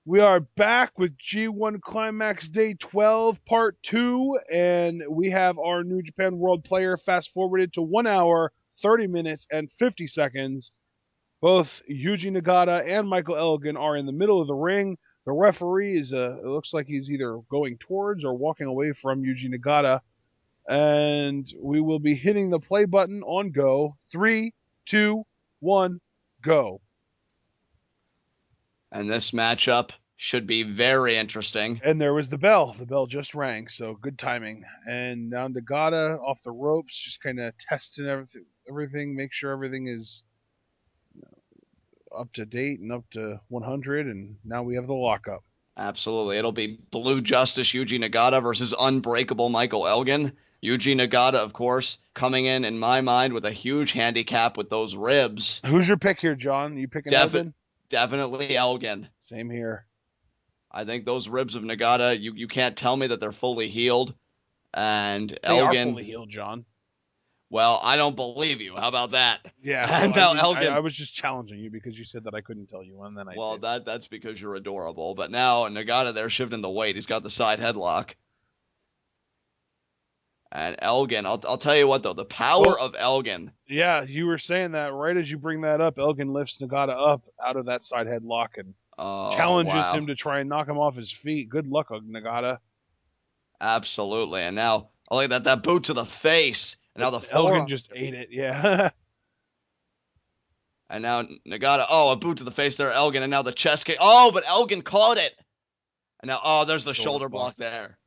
We are back with G1 Climax Day 12, Part 2, and we have our New Japan World Player fast forwarded to 1 hour, 30 minutes, and 50 seconds. Both Yuji Nagata and Michael Elgin are in the middle of the ring. The referee it looks like he's either going towards or walking away from Yuji Nagata. And we will be hitting the play button on go. 3, 2, 1, go. And this matchup should be very interesting. And there was the bell. The bell just rang, so good timing. And now Nagata off the ropes, just kind of testing everything, make sure everything is up to date and up to 100. And now we have the lockup. Absolutely. It'll be Blue Justice Yuji Nagata versus Unbreakable Michael Elgin. Yuji Nagata, of course, coming in my mind, with a huge handicap with those ribs. Who's your pick here, John? You picking Elgin? Definitely Elgin. Same here. I think those ribs of Nagata, you can't tell me that they're fully healed. And They Elgin, are fully healed, John. well, I don't believe you. How about that? Yeah. And Well, now Elgin. I was just challenging you because you said that I couldn't tell you, and then I Well, did. that's because you're adorable. But now Nagata, they're shifting the weight. He's got the side headlock. And Elgin, I'll tell you what though, the power of Elgin. Yeah, you were saying that right as you bring that up. Elgin lifts Nagata up out of that side headlock and challenges him to try and knock him off his feet. Good luck, Nagata. Absolutely. And now, I like that boot to the face. And now the Elgin just ate it, yeah. And now Nagata, a boot to the face there, Elgin. And now the chest kick. But Elgin caught it. And now, there's the shoulder block there.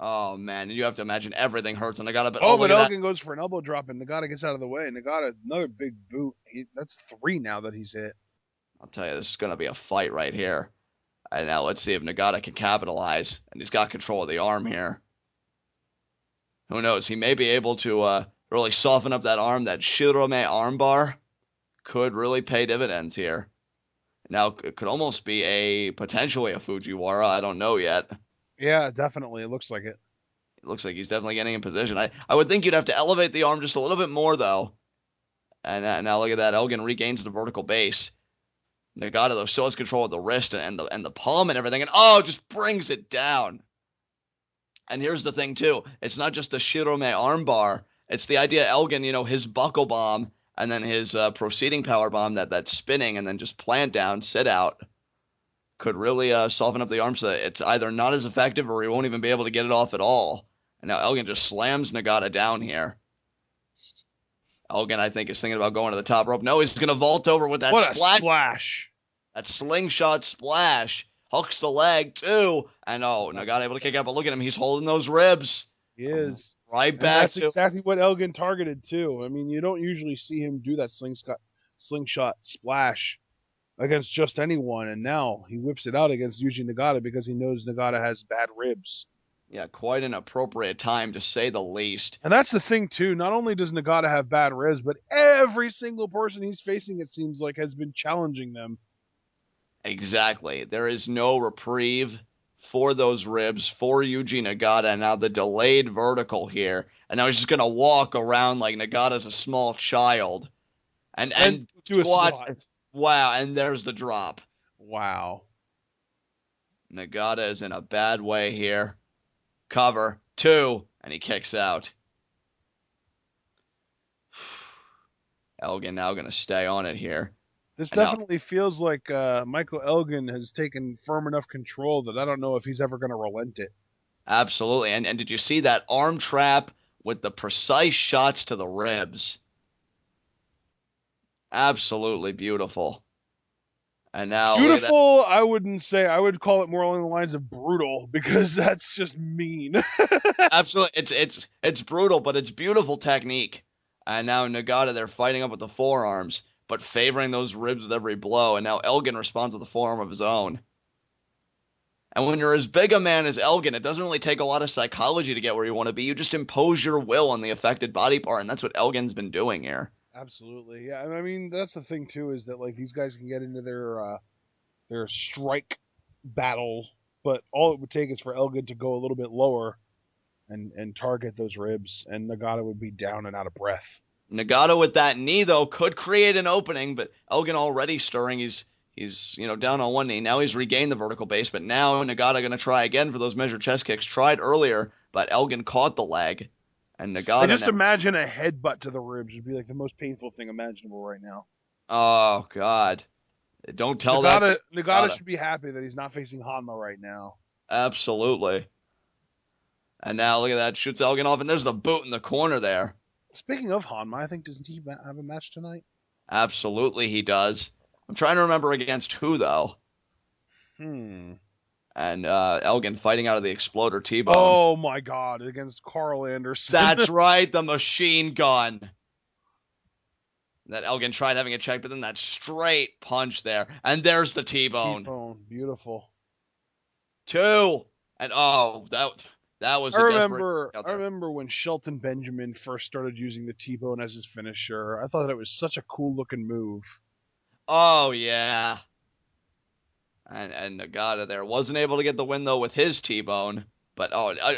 Oh, man. You have to imagine everything hurts on Nagata. But but Elgin goes for an elbow drop, and Nagata gets out of the way. Nagata, another big boot. That's 3 now that he's hit. I'll tell you, this is going to be a fight right here. And now let's see if Nagata can capitalize. And he's got control of the arm here. Who knows? He may be able to really soften up that arm. That Shirome armbar could really pay dividends here. Now, it could almost be potentially a Fujiwara. I don't know yet. Yeah, definitely. It looks like it. It looks like he's definitely getting in position. I would think you'd have to elevate the arm just a little bit more, though. And now look at that. Elgin regains the vertical base. Nagata, though, still has control of the wrist and the palm and everything. And, just brings it down. And here's the thing, too. It's not just the Shirome armbar. It's the idea Elgin, his buckle bomb and then his proceeding power bomb that's spinning and then just plant down, sit out, could really soften up the arm so that it's either not as effective or he won't even be able to get it off at all. And now Elgin just slams Nagata down here. Elgin, I think, is thinking about going to the top rope. No, he's going to vault over with that splash. That slingshot splash. Hooks the leg, too. And, Nagata able to kick out. But look at him. He's holding those ribs. He is. Right back. That's exactly what Elgin targeted, too. I mean, you don't usually see him do that slingshot splash against just anyone. And now he whips it out against Yuji Nagata because he knows Nagata has bad ribs. Yeah, quite an appropriate time, to say the least. And that's the thing, too. Not only does Nagata have bad ribs, but every single person he's facing, it seems like, has been challenging them. Exactly. There is no reprieve for those ribs for Yuji Nagata. And now the delayed vertical here. And now he's just going to walk around like Nagata's a small child. And do squats. A squat. Wow, and there's the drop. Wow. Nagata is in a bad way here. Cover, 2, and he kicks out. Elgin now going to stay on it here. This definitely feels like Michael Elgin has taken firm enough control that I don't know if he's ever going to relent it. Absolutely. And did you see that arm trap with the precise shots to the ribs? Absolutely beautiful. And now beautiful, I wouldn't say. I would call it more along the lines of brutal, because that's just mean. Absolutely. It's brutal, but it's beautiful technique. And now Nagata, they're fighting up with the forearms, but favoring those ribs with every blow. And now Elgin responds with a forearm of his own. And when you're as big a man as Elgin, it doesn't really take a lot of psychology to get where you want to be. You just impose your will on the affected body part, and that's what Elgin's been doing here. Absolutely, yeah. I mean, that's the thing too, is that like these guys can get into their strike battle, but all it would take is for Elgin to go a little bit lower and target those ribs, and Nagata would be down and out of breath. Nagata with that knee though could create an opening, but Elgin already stirring. He's He's, down on one knee. Now he's regained the vertical base, but now Nagata going to try again for those measured chest kicks. Tried earlier, but Elgin caught the leg. And I Nagata just now. imagine a headbutt to the ribs would be like the most painful thing imaginable right now. Oh, God. Don't tell that to Nagata should be happy that he's not facing Honma right now. Absolutely. And now look at that. Shoots Elgin off, and there's the boot in the corner there. Speaking of Honma, I think doesn't he have a match tonight? Absolutely, he does. I'm trying to remember against who, though. And Elgin fighting out of the Exploder T-Bone. Oh, my God. Against Karl Anderson. That's right, the machine gun. That Elgin tried having a check, but then that straight punch there. And there's the T-Bone. T-Bone. Beautiful. 2. And, that was I remember when Shelton Benjamin first started using the T-Bone as his finisher. I thought it was such a cool-looking move. Oh, yeah. And Nagata there wasn't able to get the win, though, with his T-Bone. But,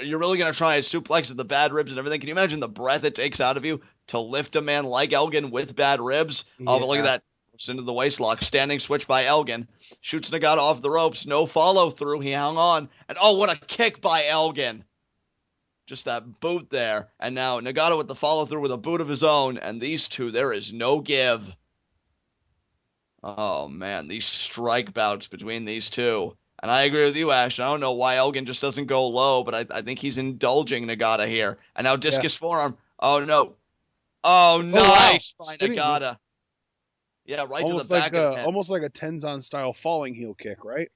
you're really going to try a suplex at the bad ribs and everything? Can you imagine the breath it takes out of you to lift a man like Elgin with bad ribs? Yeah. Oh, but look at that. Into the waistlock. Standing switch by Elgin. Shoots Nagata off the ropes. No follow-through. He hung on. And, what a kick by Elgin. Just that boot there. And now Nagata with the follow-through with a boot of his own. And these two, there is no give. Oh, man, these strike bouts between these two. And I agree with you, Ash. I don't know why Elgin just doesn't go low, but I think he's indulging Nagata here. And now discus forearm. Oh, no. Oh, nice by Nagata. Yeah, right almost to the back of the head. Almost like a Tenzan-style falling heel kick, right?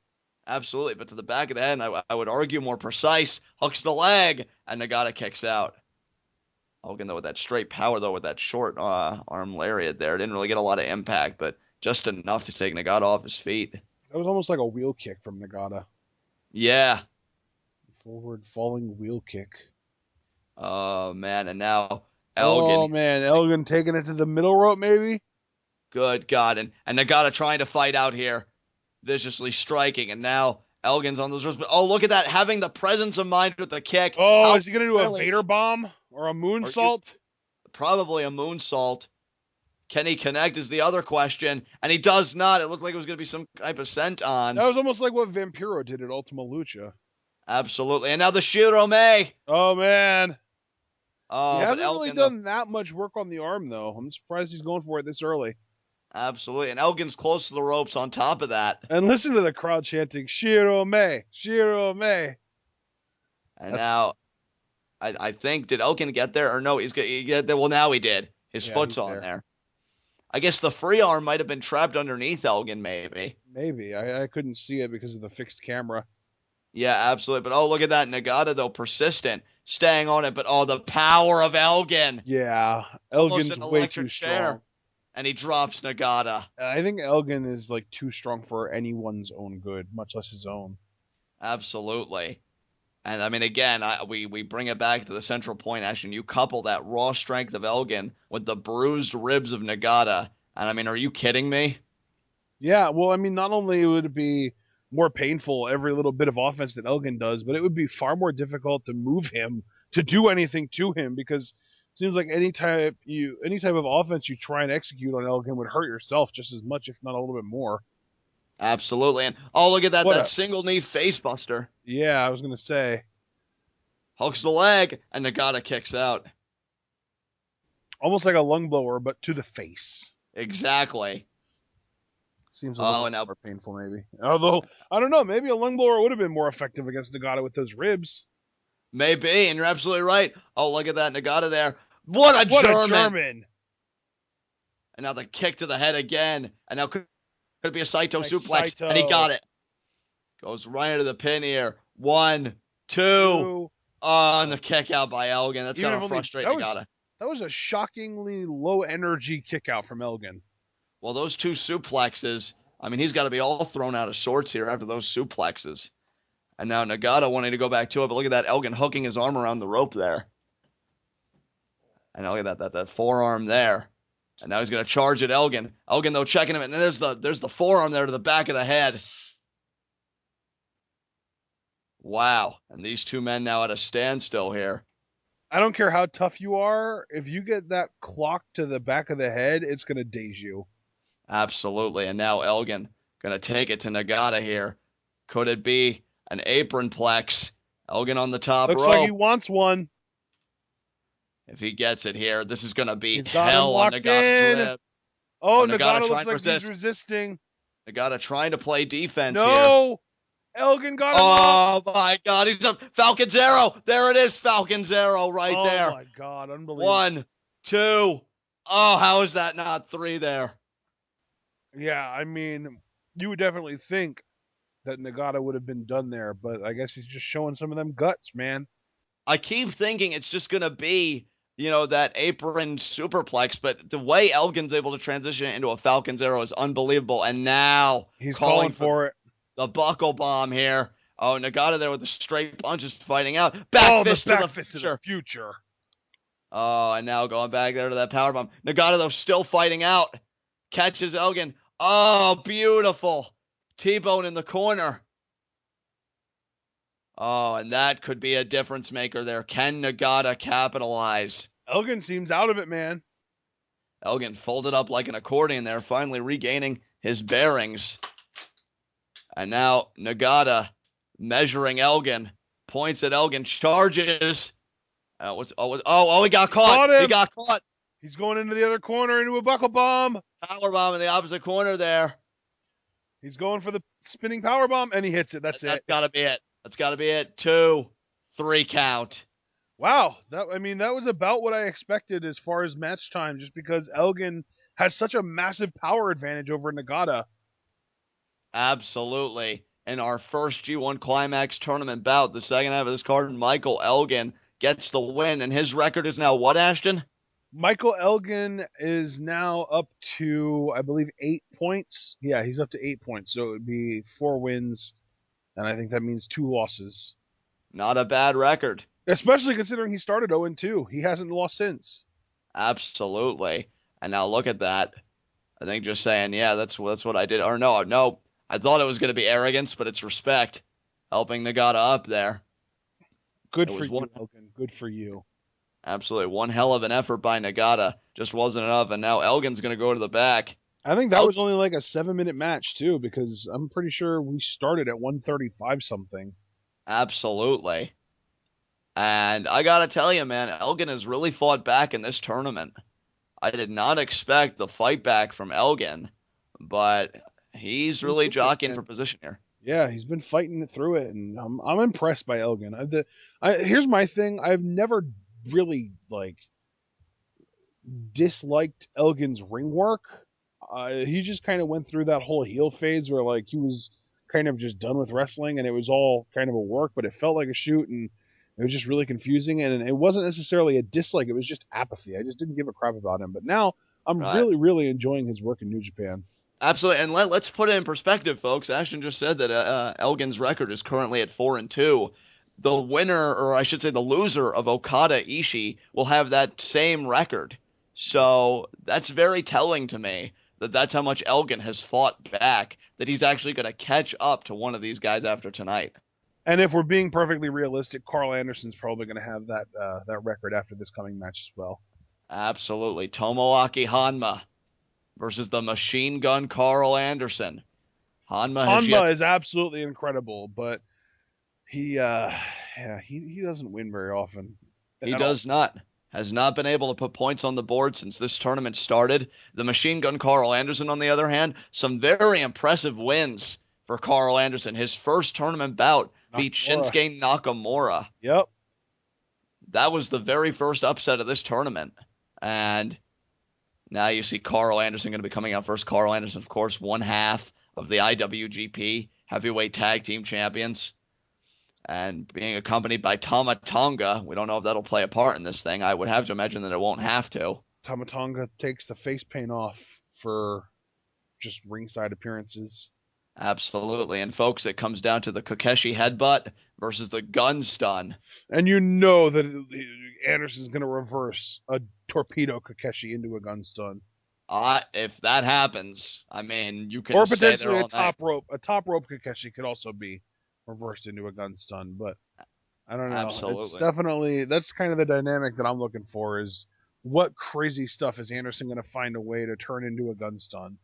Absolutely, but to the back of the head, and I would argue more precise. Hooks the leg, and Nagata kicks out. Elgin, though, with that straight power, though, with that short arm lariat there. Didn't really get a lot of impact, but just enough to take Nagata off his feet. That was almost like a wheel kick from Nagata. Yeah. Forward falling wheel kick. Oh, man, and now Elgin. Oh, man, Elgin taking it to the middle rope, maybe? Good God, and Nagata trying to fight out here. Viciously striking, and now Elgin's on those ropes. Oh, look at that, having the presence of mind with the kick. Oh, is he going to do a Vader bomb or a moonsault? Probably a moonsault. Can he connect is the other question, and he does not. It looked like it was going to be some type of senton. That was almost like what Vampiro did at Ultima Lucha. Absolutely, and now the Shirome. Oh, man. Oh, he hasn't really done that much work on the arm, though. I'm surprised he's going for it this early. Absolutely, and Elgin's close to the ropes on top of that. And listen to the crowd chanting, Shirome, Shirome. And now, I think, did Elgin get there? Or no, he get there. Well, now he did. His foot's on there. I guess the free arm might have been trapped underneath Elgin, maybe. Maybe. I couldn't see it because of the fixed camera. Yeah, absolutely. But, look at that. Nagata, though, persistent, staying on it. But, the power of Elgin. Yeah, Elgin's way too strong. And he drops Nagata. I think Elgin is like too strong for anyone's own good, much less his own. Absolutely. And I mean, again, we bring it back to the central point, Ashton. You couple that raw strength of Elgin with the bruised ribs of Nagata. And I mean, are you kidding me? Yeah, well, I mean, not only would it be more painful every little bit of offense that Elgin does, but it would be far more difficult to move him, to do anything to him, because seems like any type of offense you try and execute on Elgin would hurt yourself just as much, if not a little bit more. Absolutely. And look at that, that single knee face buster. Yeah, I was gonna say. Hooks the leg, and Nagata kicks out. Almost like a lung blower, but to the face. Exactly. Seems a little more painful, maybe. Although, I don't know, maybe a lung blower would have been more effective against Nagata with those ribs. Maybe, and you're absolutely right. Oh, look at that, Nagata there. What a German! And now the kick to the head again. And now could be a Saito suplex. And he got it. Goes right into the pin here. 1, 2. Oh, and the kick out by Elgin. That's going to frustrate Nagata. That was a shockingly low energy kick out from Elgin. Well, those two suplexes, I mean, he's got to be all thrown out of sorts here after those suplexes. And now Nagata wanting to go back to it, but look at that, Elgin hooking his arm around the rope there. And look at that forearm there. And now he's going to charge at Elgin. Elgin, though, checking him, and there's the forearm there to the back of the head. Wow. And these two men now at a standstill here. I don't care how tough you are. If you get that clock to the back of the head, it's going to daze you. Absolutely. And now Elgin Gonna take it to Nagata here. Could it be an apron plex? Elgin on the top Looks like he rope. wants one. If he gets it here, this is gonna be He's got him hell on locked Nagata's in. rib. Oh, Oh, Nagata Nagata looks trying to like he's resist. resisting. Nagata trying to play defense here. No! Elgin got him up. Oh my God, he's up. Falcon's Arrow. There it is, Falcon's Arrow right Oh there. my God, unbelievable. 1, 2. Oh, how is that not 3 there? Yeah, I mean, you would definitely think that Nagata would have been done there, but I guess he's just showing some of them guts, man. I keep thinking it's just gonna be, that apron superplex, but the way Elgin's able to transition it into a Falcon's Arrow is unbelievable. And now He's calling for it. the buckle bomb here. Oh, Nagata there with the straight punches fighting out. Back fist to the future. Oh, and now going back there to that powerbomb. Nagata, though, still fighting out. Catches Elgin. Oh, beautiful. T-bone in the corner. Oh, and that could be a difference maker there. Can Nagata capitalize? Elgin seems out of it, man. Elgin folded up like an accordion there, finally regaining his bearings. And now Nagata measuring Elgin. Points at Elgin. Charges. He got caught. He got caught. He's going into the other corner into a buckle bomb. Power bomb in the opposite corner there. He's going for the spinning power bomb, and he hits it. That's it. That's got to be it. 2, 3 count. Wow. That was about what I expected as far as match time, just because Elgin has such a massive power advantage over Nagata. Absolutely. In our first G1 Climax tournament bout, the second half of this card, Michael Elgin gets the win, and his record is now what, Ashton? Michael Elgin is now up to, I believe, 8 points. Yeah, he's up to 8 points, so it would be 4 wins, and I think that means 2 losses. Not a bad record. Especially considering he started 0-2. He hasn't lost since. Absolutely. And now look at that. I think just saying, yeah, that's what I did. Or no. I thought it was going to be arrogance, but it's respect. Helping Nagata up there. Good for you, Elgin. Good for you. Absolutely. One hell of an effort by Nagata. Just wasn't enough, and now Elgin's going to go to the back. I think that was only like a 7-minute match, too, because I'm pretty sure we started at 135 something. Absolutely. And I got to tell you, man, Elgin has really fought back in this tournament. I did not expect the fight back from Elgin, but he's really jockeying for position here. Yeah, he's been fighting it through it, and I'm impressed by Elgin. Here's my thing. I've never really, disliked Elgin's ring work. He just kind of went through that whole heel phase where, he was kind of just done with wrestling, and it was all kind of a work, but it felt like a shoot, and it was just really confusing, and it wasn't necessarily a dislike. It was just apathy. I just didn't give a crap about him. But now I'm really, really enjoying his work in New Japan. Absolutely, and let's put it in perspective, folks. Ashton just said that Elgin's record is currently at 4-2. The winner, or I should say the loser of Okada Ishii, will have that same record. So that's very telling to me that that's how much Elgin has fought back, that he's actually going to catch up to one of these guys after tonight. And if we're being perfectly realistic, Karl Anderson's probably going to have that record after this coming match as well. Absolutely. Tomoaki Honma versus the Machine Gun Karl Anderson. Honma is absolutely incredible, but he doesn't win very often. He does not. Has not been able to put points on the board since this tournament started. The Machine Gun Karl Anderson, on the other hand, some very impressive wins for Karl Anderson. His first tournament bout beat Shinsuke Nakamura. Yep. That was the very first upset of this tournament. And now you see Karl Anderson going to be coming out first. Karl Anderson, of course, one half of the IWGP Heavyweight Tag Team Champions. And being accompanied by Tama Tonga, we don't know if that'll play a part in this thing. I would have to imagine that it won't have to. Tama Tonga takes the face paint off for just ringside appearances. Absolutely. And folks, it comes down to the Kokeshi headbutt versus the gun stun. And you know that Anderson's going to reverse a torpedo Kokeshi into a gun stun. If that happens, I mean, you can. Or potentially a top rope. A top rope Kokeshi could also be reversed into a gun stun, but I don't know. Absolutely. It's definitely, that's kind of the dynamic that I'm looking for, is what crazy stuff is Anderson going to find a way to turn into a gun stun?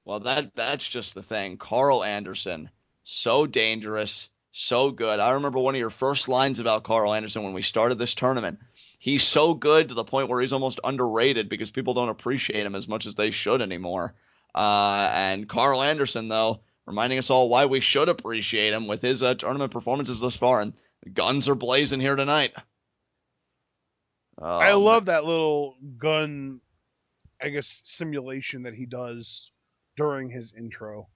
Well, that's just the thing. Karl Anderson, so dangerous, so good. I remember one of your first lines about Karl Anderson when we started this tournament. He's so good to the point where he's almost underrated because people don't appreciate him as much as they should anymore. And Karl Anderson, though, reminding us all why we should appreciate him with his tournament performances thus far. And the guns are blazing here tonight. I Um, love that little gun, I guess, simulation that he does during his intro.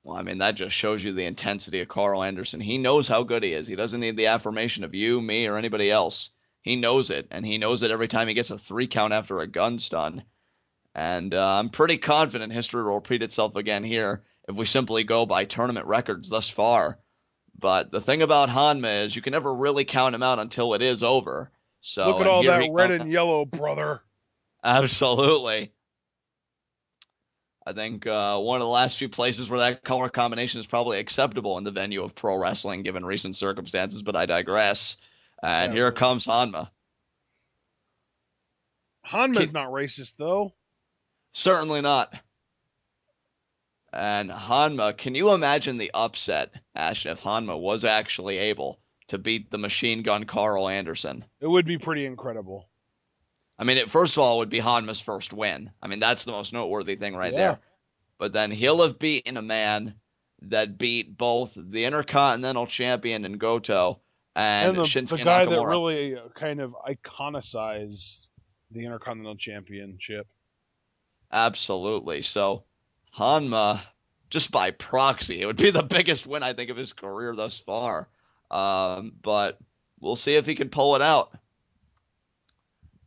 Well, I mean, that just shows you the intensity of Karl Anderson. He knows how good he is. He doesn't need the affirmation of you, me, or anybody else. He knows it, and he knows it every time he gets a 3 count after a gun stun. And I'm pretty confident history will repeat itself again here if we simply go by tournament records thus far. But the thing about Honma is you can never really count him out until it is over. Look So, at and all here that he red comes. and yellow, brother. Absolutely. I think one of the last few places where that color combination is probably acceptable in the venue of pro wrestling, given recent circumstances, but I digress. And Yeah, here really. comes Honma. Hanma's not racist, though. Certainly not. And Honma, can you imagine the upset, Ashton, if Honma was actually able to beat the machine gun Karl Anderson? It would be pretty incredible. I mean, first of all, it would be Honma's first win. I mean, that's the most noteworthy thing right Yeah. there. But then he'll have beaten a man that beat both the Intercontinental Champion in Goto and And the Shinsuke guy that Nakamura. really kind of iconicized the Intercontinental Championship. Absolutely. So Honma, just by proxy, it would be the biggest win I think of his career thus far. But we'll see if he can pull it out.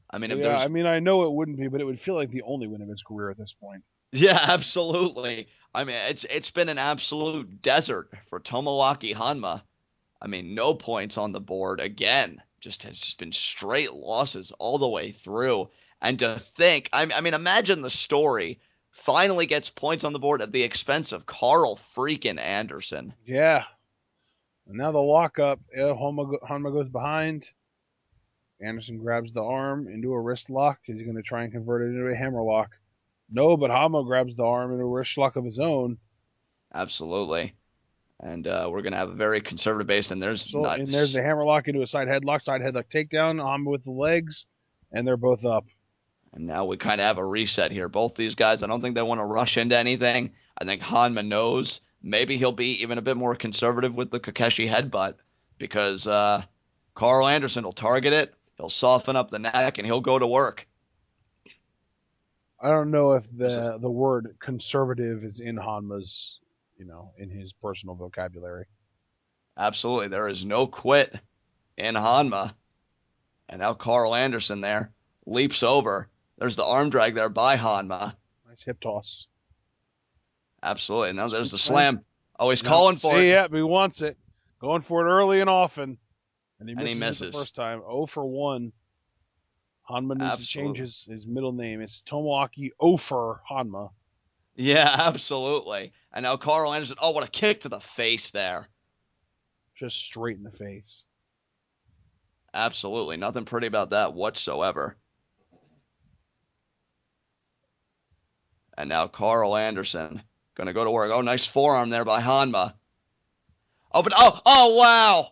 I mean, if Yeah, I there's mean, I know it wouldn't be, but it would feel like the only win of his career at this point. yeah, absolutely. I mean, it's been an absolute desert for Tomoaki Honma. I mean, no points on the board again. Just has just been straight losses all the way through. And to think, I mean, imagine the story finally gets points on the board at the expense of Karl freaking Anderson. Yeah. And now the lockup. Yeah, Honma goes behind. Anderson grabs the arm into a wrist lock. Is he going to try and convert it into a hammer lock? No, but Honma grabs the arm into a wrist lock of his own. Absolutely. And we're gonna have a very conservative base, and there's So, and there's nuts. the hammer lock into a side headlock takedown. Honma with the legs, and they're both up. And now we kind of have a reset here. Both these guys, I don't think they want to rush into anything. I think Hanma knows. Maybe he'll be even a bit more conservative with the Kakeshi headbutt because Karl Anderson will target it. He'll soften up the neck and he'll go to work. I don't know if the word conservative is in Honma's, in his personal vocabulary. Absolutely. There is no quit in Hanma. And now Karl Anderson there leaps over. There's the arm drag there by Hanma. Nice hip toss. Absolutely. Now there's the Slam. slam. Oh, he's calling for it. Yeah, but he wants it. Going for it early and often. And he And he misses it misses. the first time. 0 for 1. Honma needs to change his middle name. It's Tomoaki Ofer Honma. Yeah, absolutely. And now Karl Anderson. Oh, what a kick to the face there. Just straight in the face. Absolutely. Nothing pretty about that whatsoever. And now Karl Anderson going to go to work. Oh, nice forearm there by Honma. Oh, but oh, wow.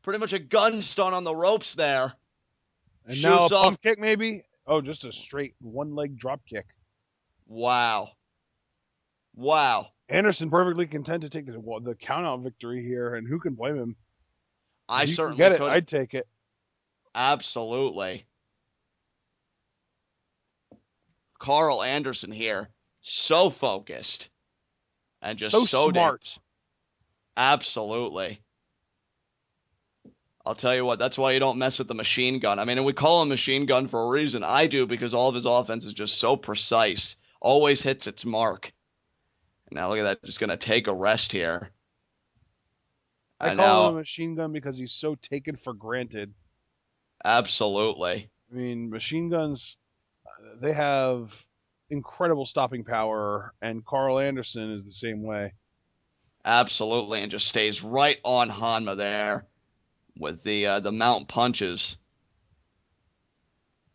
Pretty much a gun stun on the ropes there. And Shoots now a off. pump kick maybe? Oh, just a straight one-leg drop kick. Wow. Wow. Anderson perfectly content to take the count-out victory here, and who can blame him? I If you certainly can get it. could. I'd take it. Absolutely. Karl Anderson here, so focused and just So so smart. dense. Absolutely. I'll tell you what, that's why you don't mess with the machine gun. I mean, and we call him machine gun for a reason. I do because all of his offense is just so precise. Always hits its mark. And now look at that, just going to take a rest here. I call him a machine gun because he's so taken for granted. Absolutely. I mean, machine guns, they have incredible stopping power, and Karl Anderson is the same way. Absolutely, and just stays right on Honma there with the mount punches.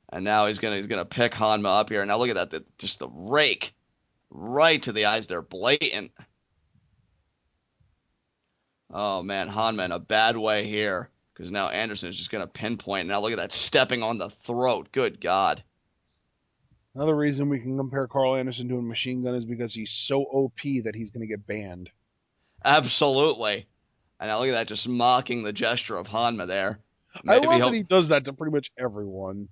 And now he's gonna pick Honma up here. Now look at that, just the rake Right to the eyes. They're blatant. Oh man, Honma in a bad way here. Because now Anderson is just going to pinpoint. Now look at that, stepping on the throat. Good God. Another reason we can compare Carl Anderson to a machine gun is because he's so OP that he's going to get banned. Absolutely. And now look at that, just mocking the gesture of Honma there. I Maybe love that he'll, he does that to pretty much everyone.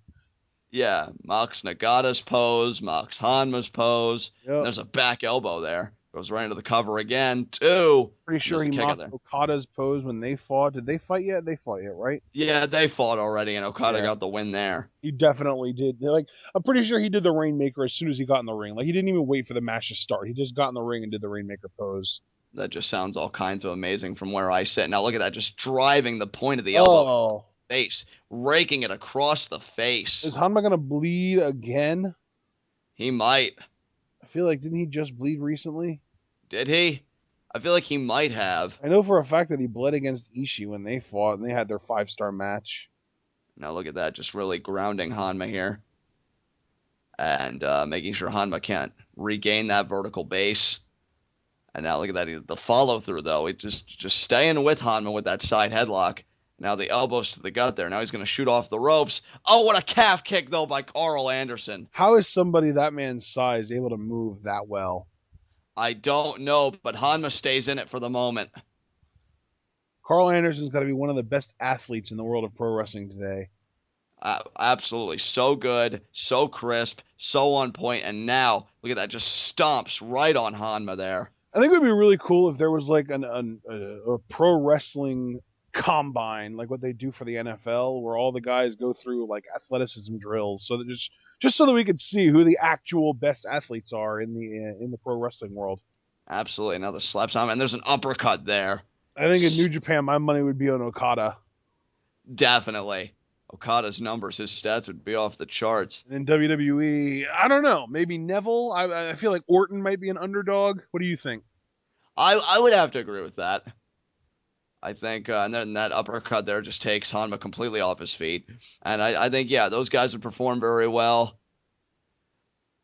yeah, mocks Nagata's pose, mocks Honma's pose. And Yep. there's a back elbow there. Goes right into the cover again. Two. Pretty And sure there's a he kick out mocked there. Okada's pose when they fought. Did they fight yet? They fought yet, right? Yeah, they fought already, and Okada Yeah. got the win there. He definitely did. Like, I'm pretty sure he did the Rainmaker as soon as he got in the ring. Like, he didn't even wait for the match to start. He just got in the ring and did the Rainmaker pose. That just sounds all kinds of amazing from where I sit. Now look at that, just driving the point of the elbow Oh. face, raking it across the face. Is Honma going to bleed again? He might. I feel like, didn't he just bleed recently? Did he? I feel like he might have. I know for a fact that he bled against Ishii when they fought and they had their 5-star match. Now look at that, just really grounding Honma here. And making sure Honma can't regain that vertical base. And now look at that, the follow through though. It just staying with Honma with that side headlock. Now the elbows to the gut there. Now he's going to shoot off the ropes. Oh, what a calf kick though by Karl Anderson. How is somebody that man's size able to move that well? I don't know, but Honma stays in it for the moment. Carl Anderson's got to be one of the best athletes in the world of pro wrestling today. Absolutely. So good, so crisp, so on point. And now, look at that, just stomps right on Honma there. I think it would be really cool if there was like a pro wrestling combine, like what they do for the NFL, where all the guys go through like athleticism drills, so that just so that we could see who the actual best athletes are in the pro wrestling world. Absolutely. Now the slaps on him, and there's an uppercut there. I think in New Japan, my money would be on Okada. Definitely. Okada's numbers, his stats would be off the charts. In WWE, I don't know. Maybe Neville. I feel like Orton might be an underdog. What do you think? I would have to agree with that. I think, and then that uppercut there just takes Honma completely off his feet. And I think, yeah, those guys would perform very well.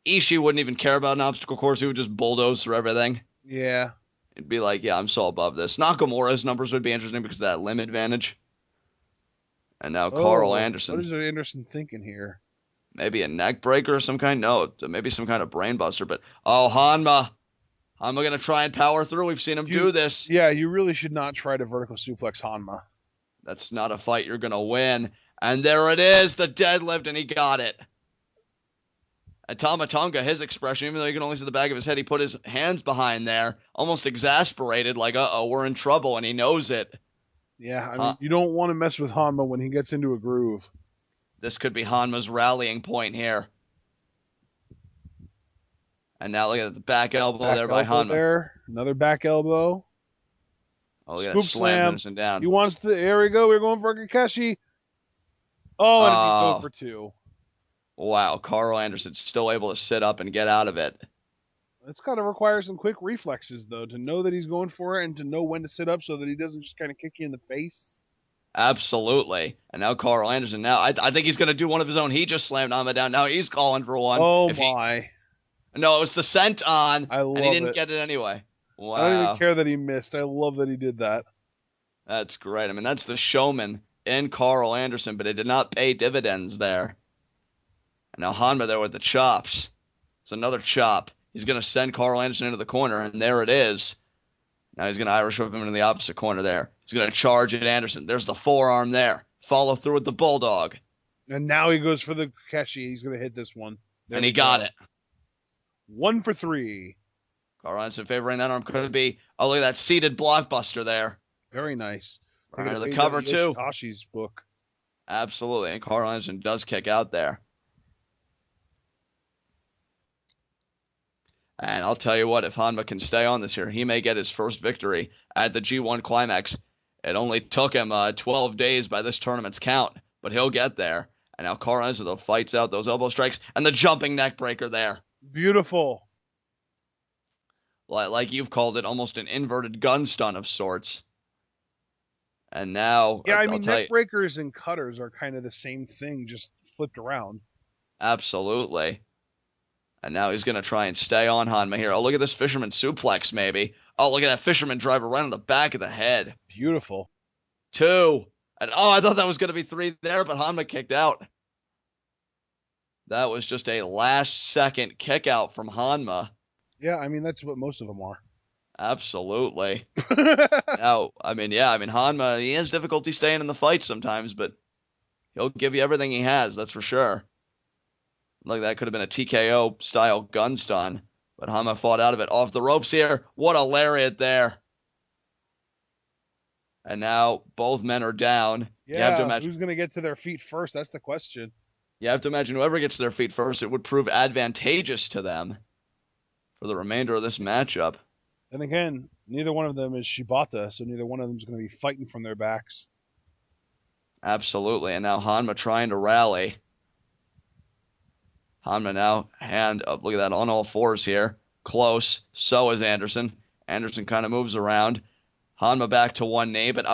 Ishii wouldn't even care about an obstacle course. He would just bulldoze through everything. Yeah. It'd be like, yeah, I'm so above this. Nakamura's numbers would be interesting because of that limb advantage. And now Carl Anderson. What is Anderson thinking here? Maybe a neck breaker of some kind? No, maybe some kind of brain buster. But, oh, Honma. Honma going to try and power through. We've seen him do this. Yeah, you really should not try to vertical suplex Honma. That's not a fight you're going to win. And there it is, the deadlift, and he got it. And Tama Tonga, his expression, even though you can only see the back of his head, he put his hands behind there, almost exasperated, like, uh-oh, we're in trouble, and he knows it. Yeah, I mean, you don't want to mess with Honma when he gets into a groove. This could be Hanma's rallying point here. And now look at the back elbow there by Honma. There. Another back elbow. Oh, yeah, Scoop slam slam. down. He wants the. There we go. We're going for Kakashi. Oh, and he's 0 for 2. Wow, Carl Anderson's still able to sit up and get out of it. It's got to require some quick reflexes, though, to know that he's going for it and to know when to sit up so that he doesn't just kind of kick you in the face. Absolutely. And now Carl Anderson, now I think he's going to do one of his own. He just slammed Honma down. Now he's calling for one. Oh, my. No, it was the scent on, and he didn't it. get it anyway. Wow. I don't even care that he missed. I love that he did that. That's great. I mean, that's the showman in Carl Anderson, but it did not pay dividends there. And now Honma there with the chops. It's another chop. He's going to send Carl Anderson into the corner, and there it is. Now he's going to Irish whip him into the opposite corner there. He's going to charge at Anderson. There's the forearm there. Follow through with the bulldog. And now he goes for the Kakashi. He's going to hit this one. And he got it. 1 for 3. Carl Anderson favoring that arm. Could it be? Oh, look at that seated blockbuster there. Very nice. Right under the cover, too. Yoshihashi's book. Absolutely. And Carl Anderson does kick out there. And I'll tell you what, if Honma can stay on this here, he may get his first victory at the G1 Climax. It only took him 12 days by this tournament's count, but he'll get there. And now Carl Anderson, though, fights out those elbow strikes and the jumping neck breaker there. Beautiful. Like you've called it, almost an inverted gun stun of sorts. And now... Yeah, I mean, neck breakers and cutters are kind of the same thing, just flipped around. Absolutely. And now he's going to try and stay on Honma here. Oh, look at this fisherman suplex, maybe. Oh, look at that fisherman driver right on the back of the head. Beautiful. 2. And oh, I thought that was going to be 3 there, but Honma kicked out. That was just a last-second kick out from Honma. Yeah, I mean, that's what most of them are. Absolutely. Now, Honma, he has difficulty staying in the fight sometimes, but he'll give you everything he has, that's for sure. Like that could have been a TKO style gun stun, but Honma fought out of it. Off the ropes here. What a lariat there. And now both men are down. Yeah, you have to imagine, who's going to get to their feet first? That's the question. You have to imagine whoever gets to their feet first, it would prove advantageous to them for the remainder of this matchup. And again, neither one of them is Shibata, so neither one of them is going to be fighting from their backs. Absolutely. And now Honma trying to rally. Honma now hand up. Look at that, on all fours here. Close. So is Anderson. Anderson kind of moves around. Honma back to one knee, but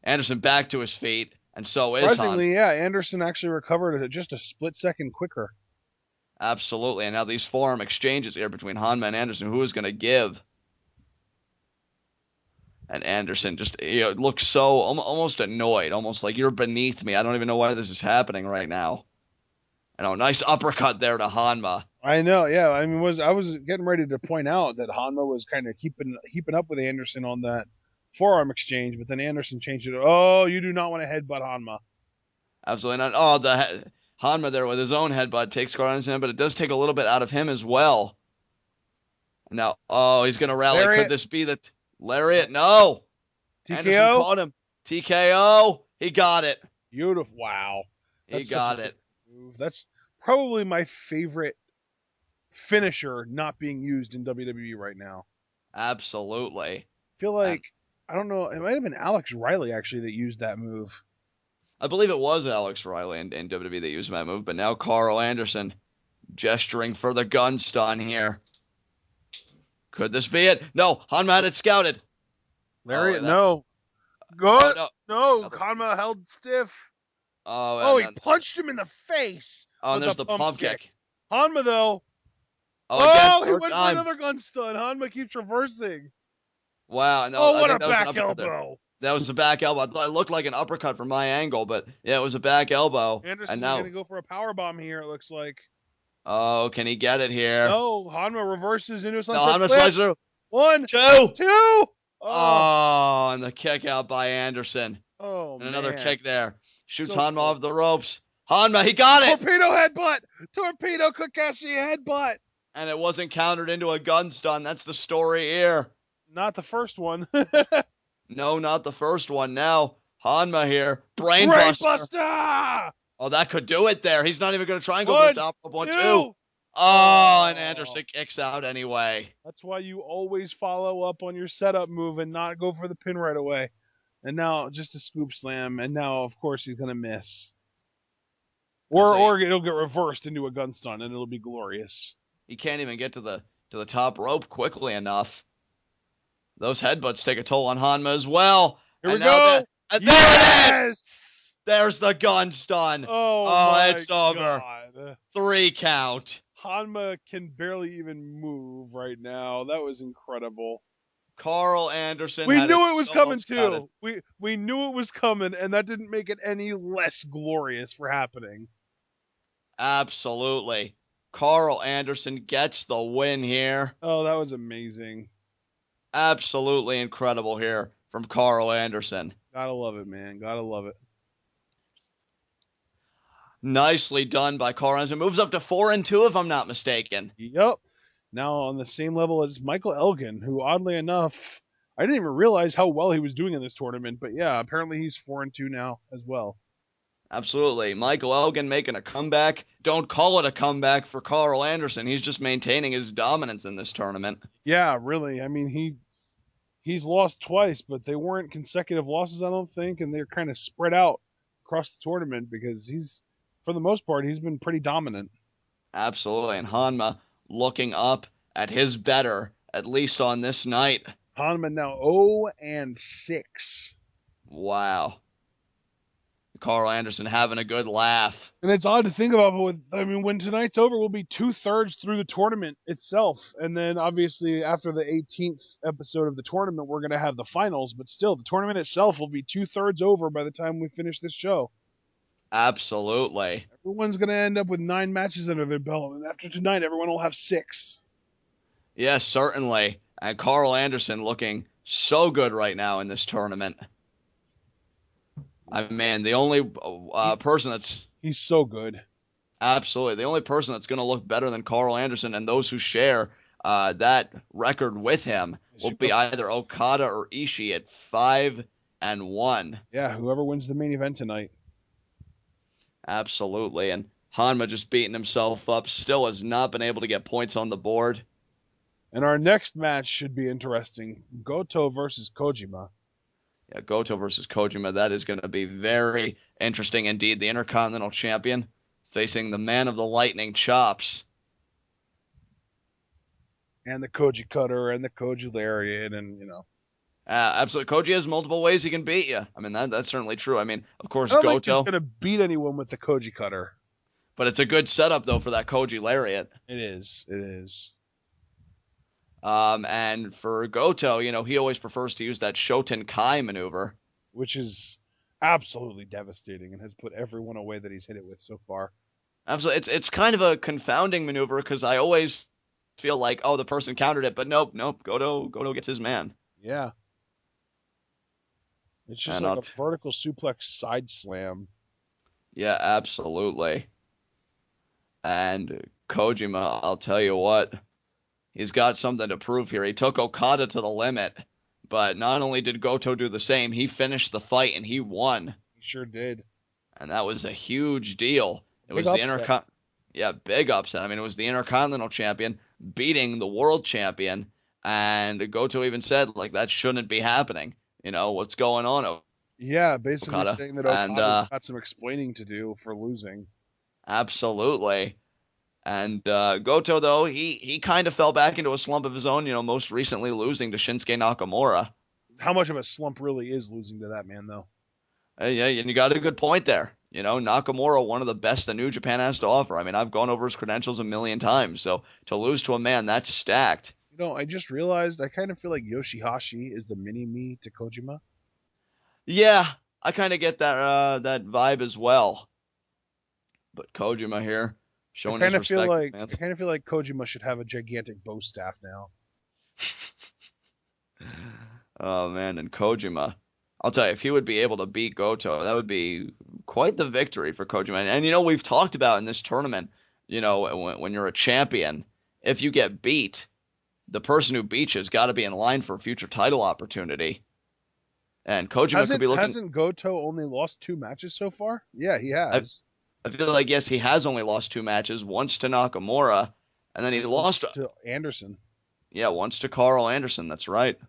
Anderson back to his feet, and so is Honma. Surprisingly, yeah, Anderson actually recovered just a split second quicker. Absolutely, and now these forearm exchanges here between Honma and Anderson. Who is going to give? And Anderson just looks so almost annoyed, almost like you're beneath me. I don't even know why this is happening right now. And nice uppercut there to Honma. I know, yeah. I mean, I was getting ready to point out that Honma was kind of keeping up with Anderson on that forearm exchange, but then Anderson changed it. Oh, you do not want to headbutt Honma. Absolutely not. Oh, Honma there with his own headbutt takes Karl Anderson, but it does take a little bit out of him as well. Now, he's going to rally. Lariat. Could this be the lariat? No. TKO? Anderson caught him. TKO. He got it. Beautiful. Wow. He got it. Move. That's probably my favorite finisher not being used in WWE right now. Absolutely. I feel like, I don't know, it might have been Alex Riley actually that used that move. I believe it was Alex Riley in WWE that used that move, but now Karl Anderson gesturing for the gun stun here. Could this be it? No, Honma had it scouted. Lariat, no. Good. No, Nothing. Honma held stiff. He punched him in the face. Oh, and there's the pump kick. Honma, though. He went for another gun stun. Honma keeps reversing. Wow. No, what a back elbow. That was a back elbow. I thought it looked like an uppercut from my angle, but yeah, it was a back elbow. Anderson's going to go for a powerbomb here, it looks like. Oh, can he get it here? No, Honma reverses into a sunset flip. Honma slides through. 1, 2. And the kick out by Anderson. Oh, and another kick there. Shoots Honma off the ropes. Honma, he got it! Torpedo headbutt! Torpedo Kakashi headbutt! And it wasn't countered into a gun stun. That's the story here. Not the first one. No, not the first one. Now, Honma here. Brainbuster! Oh, that could do it there. He's not even going to try and go for the top rope. 1, 2. And Anderson kicks out anyway. That's why you always follow up on your setup move and not go for the pin right away. And now just a scoop slam, and now of course he's gonna miss. Or it'll get reversed into a gun stun, and it'll be glorious. He can't even get to the top rope quickly enough. Those headbutts take a toll on Honma as well. Here we go. There it is. There's the gun stun. It's over. 3 count. Honma can barely even move right now. That was incredible. Karl Anderson. We knew it was coming too. We knew it was coming, and that didn't make it any less glorious for happening. Absolutely. Karl Anderson gets the win here. Oh, that was amazing. Absolutely incredible here from Karl Anderson. Gotta love it, man. Gotta love it. Nicely done by Karl Anderson. Moves up to 4-2 if I'm not mistaken. Yep. Now on the same level as Michael Elgin, who oddly enough, I didn't even realize how well he was doing in this tournament, but yeah, apparently he's 4-2 now as well. Absolutely. Michael Elgin making a comeback. Don't call it a comeback for Karl Anderson. He's just maintaining his dominance in this tournament. Yeah, really. I mean, he's lost twice, but they weren't consecutive losses, I don't think, and they're kind of spread out across the tournament because for the most part, he's been pretty dominant. Absolutely. And Honma looking up at his better, at least on this night. Honma now 0-6. Wow. Karl Anderson having a good laugh. And it's odd to think about, but when tonight's over, we'll be 2/3 through the tournament itself. And then obviously after the 18th episode of the tournament, we're going to have the finals. But still, the tournament itself will be 2/3 over by the time we finish this show. Absolutely. Everyone's going to end up with 9 matches under their belt. And after tonight, everyone will have 6. Yes, certainly. And Karl Anderson looking so good right now in this tournament. I mean, the only person that's... He's so good. Absolutely. The only person that's going to look better than Karl Anderson and those who share that record with him will be either Okada or Ishii at 5-1. Yeah, whoever wins the main event tonight. Absolutely. And Honma just beating himself up, still has not been able to get points on the board. And our next match should be interesting. Goto versus Kojima. Yeah, Goto versus Kojima. That is going to be very interesting indeed. The Intercontinental Champion facing the man of the lightning chops. And the Koji Cutter and the Koji Lariat and, Absolutely. Koji has multiple ways he can beat you. I mean, that's certainly true. I mean, of course, I don't Goto. think he's going to beat anyone with the Koji Cutter. But it's a good setup, though, for that Koji Lariat. It is. It is. And for Goto, he always prefers to use that Shoten Kai maneuver. Which is absolutely devastating and has put everyone away that he's hit it with so far. Absolutely. It's kind of a confounding maneuver because I always feel like, the person countered it, but nope. Goto gets his man. Yeah. It's just like a vertical suplex side slam. Yeah, absolutely. And Kojima, I'll tell you what, he's got something to prove here. He took Okada to the limit, but not only did Goto do the same, he finished the fight and he won. He sure did. And that was a huge deal. It Big was upset. big upset. I mean, it was the Intercontinental Champion beating the World Champion, and Goto even said, that shouldn't be happening. What's going on? Yeah, basically Okada. saying that Okada's got some explaining to do for losing. Absolutely. And Goto, though, he kind of fell back into a slump of his own, most recently losing to Shinsuke Nakamura. How much of a slump really is losing to that man, though? Yeah, and you got a good point there. Nakamura, one of the best that New Japan has to offer. I mean, I've gone over his credentials a million times, so to lose to a man that's stacked. I just realized I kind of feel like Yoshihashi is the mini-me to Kojima. Yeah, I kind of get that vibe as well. But Kojima here, showing his respect. I kind of feel like Kojima should have a gigantic bow staff now. Oh, man, and Kojima. I'll tell you, if he would be able to beat Goto, that would be quite the victory for Kojima. And, we've talked about in this tournament, when you're a champion, if you get beat, the person who beats you has got to be in line for a future title opportunity. And Kojima could be looking... Hasn't Goto only lost 2 matches so far? Yeah, he has. I feel like, yes, he has only lost 2 matches, once to Nakamura, and then he lost to Anderson. Yeah, once to Karl Anderson, that's right.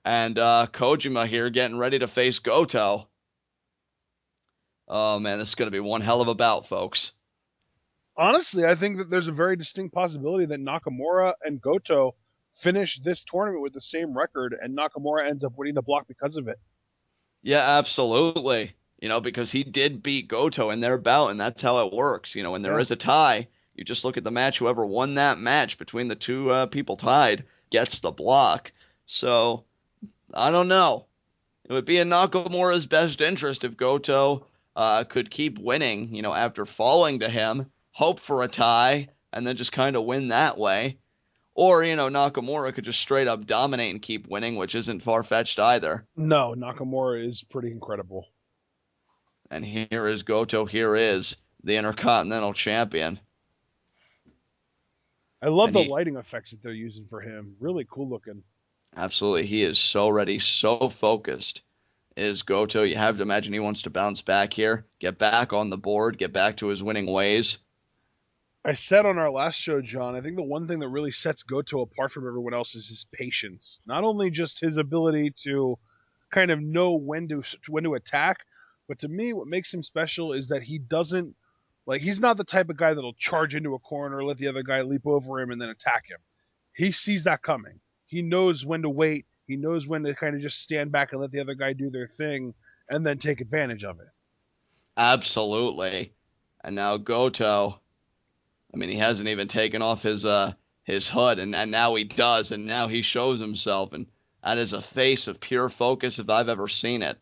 And Kojima here getting ready to face Goto. Oh, man, this is going to be one hell of a bout, folks. Honestly, I think that there's a very distinct possibility that Nakamura and Goto finish this tournament with the same record, and Nakamura ends up winning the block because of it. Yeah, absolutely. Because he did beat Goto in their bout, and that's how it works. When there is a tie, you just look at the match. Whoever won that match between the two people tied gets the block. So, I don't know. It would be in Nakamura's best interest if Goto could keep winning, after falling to him, hope for a tie, and then just kind of win that way. Or, Nakamura could just straight up dominate and keep winning, which isn't far-fetched either. No, Nakamura is pretty incredible. And here is Goto. Here is the Intercontinental Champion. I love the lighting effects that they're using for him. Really cool looking. Absolutely. He is so ready, so focused. Is Goto. You have to imagine he wants to bounce back here, get back on the board, get back to his winning ways. I said on our last show, John, I think the one thing that really sets Goto apart from everyone else is his patience. Not only just his ability to kind of know when to attack, but to me, what makes him special is that he doesn't, he's not the type of guy that'll charge into a corner, let the other guy leap over him, and then attack him. He sees that coming. He knows when to wait He knows when to kind of just stand back and let the other guy do their thing and then take advantage of it. Absolutely. And now Goto, I mean, he hasn't even taken off his hood, and now he does, and now he shows himself, and that is a face of pure focus if I've ever seen it.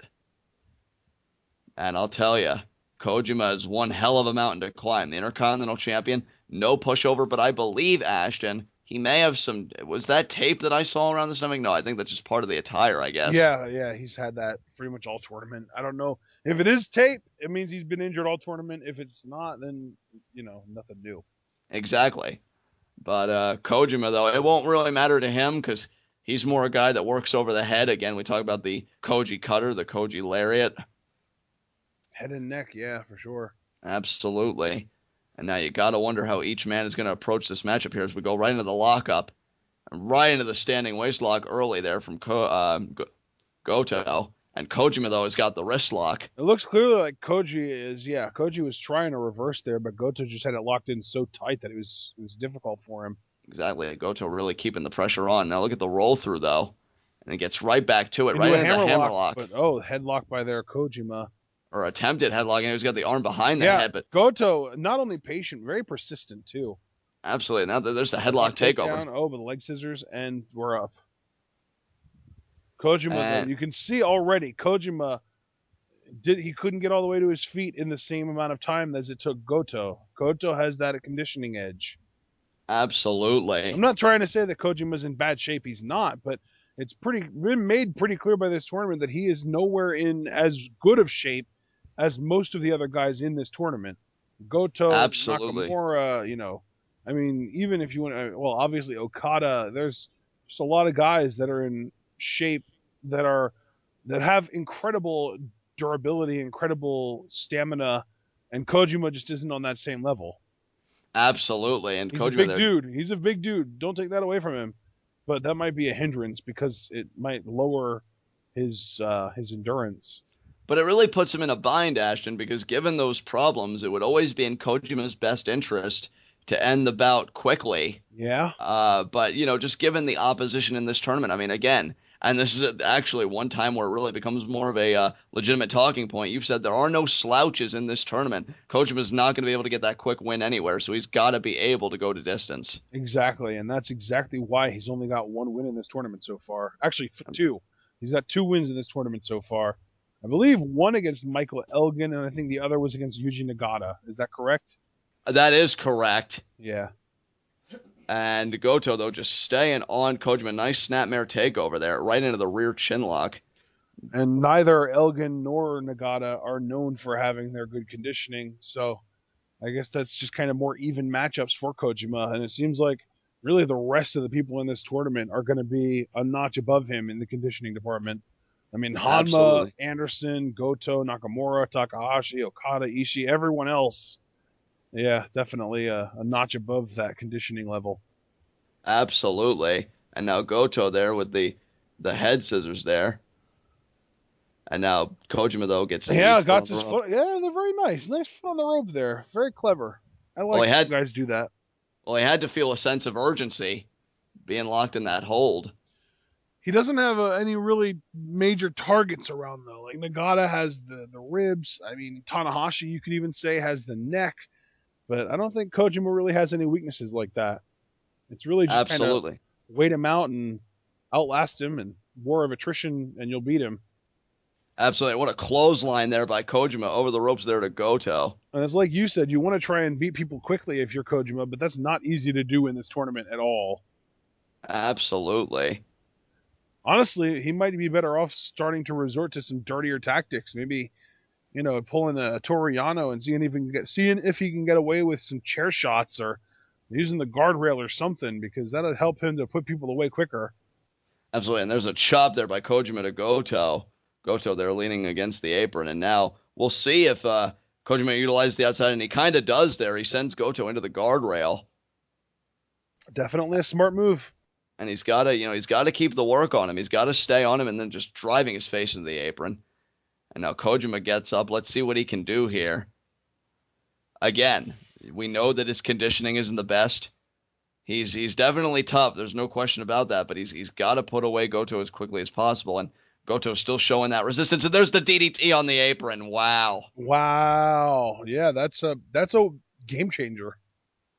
And I'll tell you, Kojima is one hell of a mountain to climb. The Intercontinental Champion, no pushover, but I believe, Ashton, he may have some. Was that tape that I saw around the stomach? No, I think that's just part of the attire, I guess. Yeah, he's had that pretty much all tournament. I don't know if it is tape. It means he's been injured all tournament. If it's not, then nothing new. Exactly. But Kojima, though, it won't really matter to him because he's more a guy that works over the head. Again, we talk about the Koji cutter, the Koji lariat. Head and neck, yeah, for sure. Absolutely. And now you got to wonder how each man is going to approach this matchup here as we go right into the lockup. And right into the standing waist lock early there from Goto. And Kojima, though, has got the wrist lock. It looks clearly like Koji was trying to reverse there, but Goto just had it locked in so tight that it was difficult for him. Exactly. Goto really keeping the pressure on. Now look at the roll through, though. And he gets right back to it, right into the hammerlock. But, headlock by there, Kojima. Or attempted headlock, and he's got the arm behind the head. But Goto, not only patient, very persistent, too. Absolutely. Now there's the headlock takeover. With the leg scissors, and we're up. Kojima, you can see already, Kojima he couldn't get all the way to his feet in the same amount of time as it took Goto. Goto has that conditioning edge. Absolutely. I'm not trying to say that Kojima's in bad shape. He's not, but it's been made pretty clear by this tournament that he is nowhere in as good of shape as most of the other guys in this tournament. Goto, absolutely. Nakamura, I mean, even if you want to, obviously Okada, there's just a lot of guys that are in shape that have incredible durability, incredible stamina, and Kojima just isn't on that same level. Absolutely. And he's a big dude. He's a big dude. Don't take that away from him. But that might be a hindrance because it might lower his endurance. But it really puts him in a bind, Ashton, because given those problems, it would always be in Kojima's best interest to end the bout quickly. Yeah. But, just given the opposition in this tournament, I mean, again, and this is actually one time where it really becomes more of a legitimate talking point. You've said there are no slouches in this tournament. Kojima's not going to be able to get that quick win anywhere, so he's got to be able to go to distance. Exactly, and that's exactly why he's only got one win in this tournament so far. Actually, two. He's got 2 wins in this tournament so far. I believe one against Michael Elgin, and I think the other was against Yuji Nagata. Is that correct? That is correct. Yeah. And Goto, though, just staying on Kojima. Nice snapmare takeover there, right into the rear chin lock. And neither Elgin nor Nagata are known for having their good conditioning, so I guess that's just kind of more even matchups for Kojima. And it seems like really the rest of the people in this tournament are going to be a notch above him in the conditioning department. I mean, Honma, absolutely. Anderson, Goto, Nakamura, Takahashi, Okada, Ishii, everyone else. Yeah, definitely a notch above that conditioning level. Absolutely. And now Goto there with the head scissors there. And now Kojima, though, gets... Yeah, got his foot. Yeah, they're very nice. Nice foot on the rope there. Very clever. I like when you guys do that. Well, he had to feel a sense of urgency being locked in that hold. He doesn't have any really major targets around, though. Like, Nagata has the ribs. I mean, Tanahashi, you could even say, has the neck. But I don't think Kojima really has any weaknesses like that. It's really just kind of wait him out and outlast him, and war of attrition, and you'll beat him. Absolutely. What a clothesline there by Kojima over the ropes there to Goto. And it's like you said, you want to try and beat people quickly if you're Kojima, but that's not easy to do in this tournament at all. Absolutely. Honestly, he might be better off starting to resort to some dirtier tactics. Maybe, pulling a Toriano and seeing if he can get away with some chair shots or using the guardrail or something, because that'll help him to put people away quicker. Absolutely. And there's a chop there by Kojima to Goto. Goto there leaning against the apron. And now we'll see if Kojima utilizes the outside, and he kind of does there. He sends Goto into the guardrail. Definitely a smart move. And he's got to keep the work on him. He's got to stay on him and then just driving his face into the apron. And now Kojima gets up. Let's see what he can do here. Again, we know that his conditioning isn't the best. He's definitely tough. There's no question about that. But he's got to put away Goto as quickly as possible. And Goto's still showing that resistance. And there's the DDT on the apron. Wow. Wow. Yeah, that's a game changer.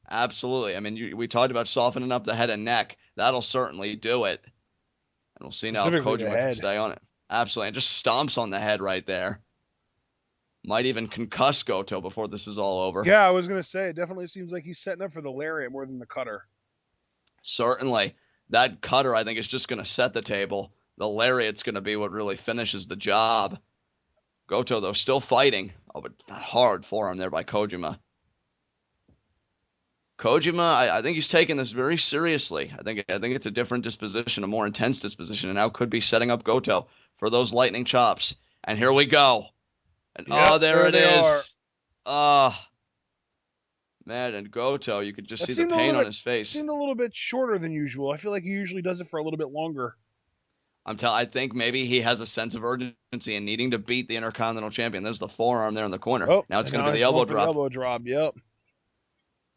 Absolutely. I mean, we talked about softening up the head and neck. That'll certainly do it. And we'll see now if Specifically the Kojima can head. stay on it. Absolutely. And just stomps on the head right there. Might even concuss Goto before this is all over. Yeah, I was going to say, it definitely seems like he's setting up for the lariat more than the cutter. Certainly. That cutter, I think, is just going to set the table. The lariat's going to be what really finishes the job. Goto, though, still fighting. Oh, but hard forearm there by Kojima. Kojima, I think he's taking this very seriously. I think it's a different disposition, a more intense disposition, and now could be setting up Goto for those lightning chops. And here we go. And yep, there it is. Are. Man, and Goto, you could just see the pain on his face. Seemed a little bit shorter than usual. I feel like he usually does it for a little bit longer. I think maybe he has a sense of urgency and needing to beat the Intercontinental Champion. There's the forearm there in the corner. Oh, now it's going to be the elbow drop. Elbow drop, yep.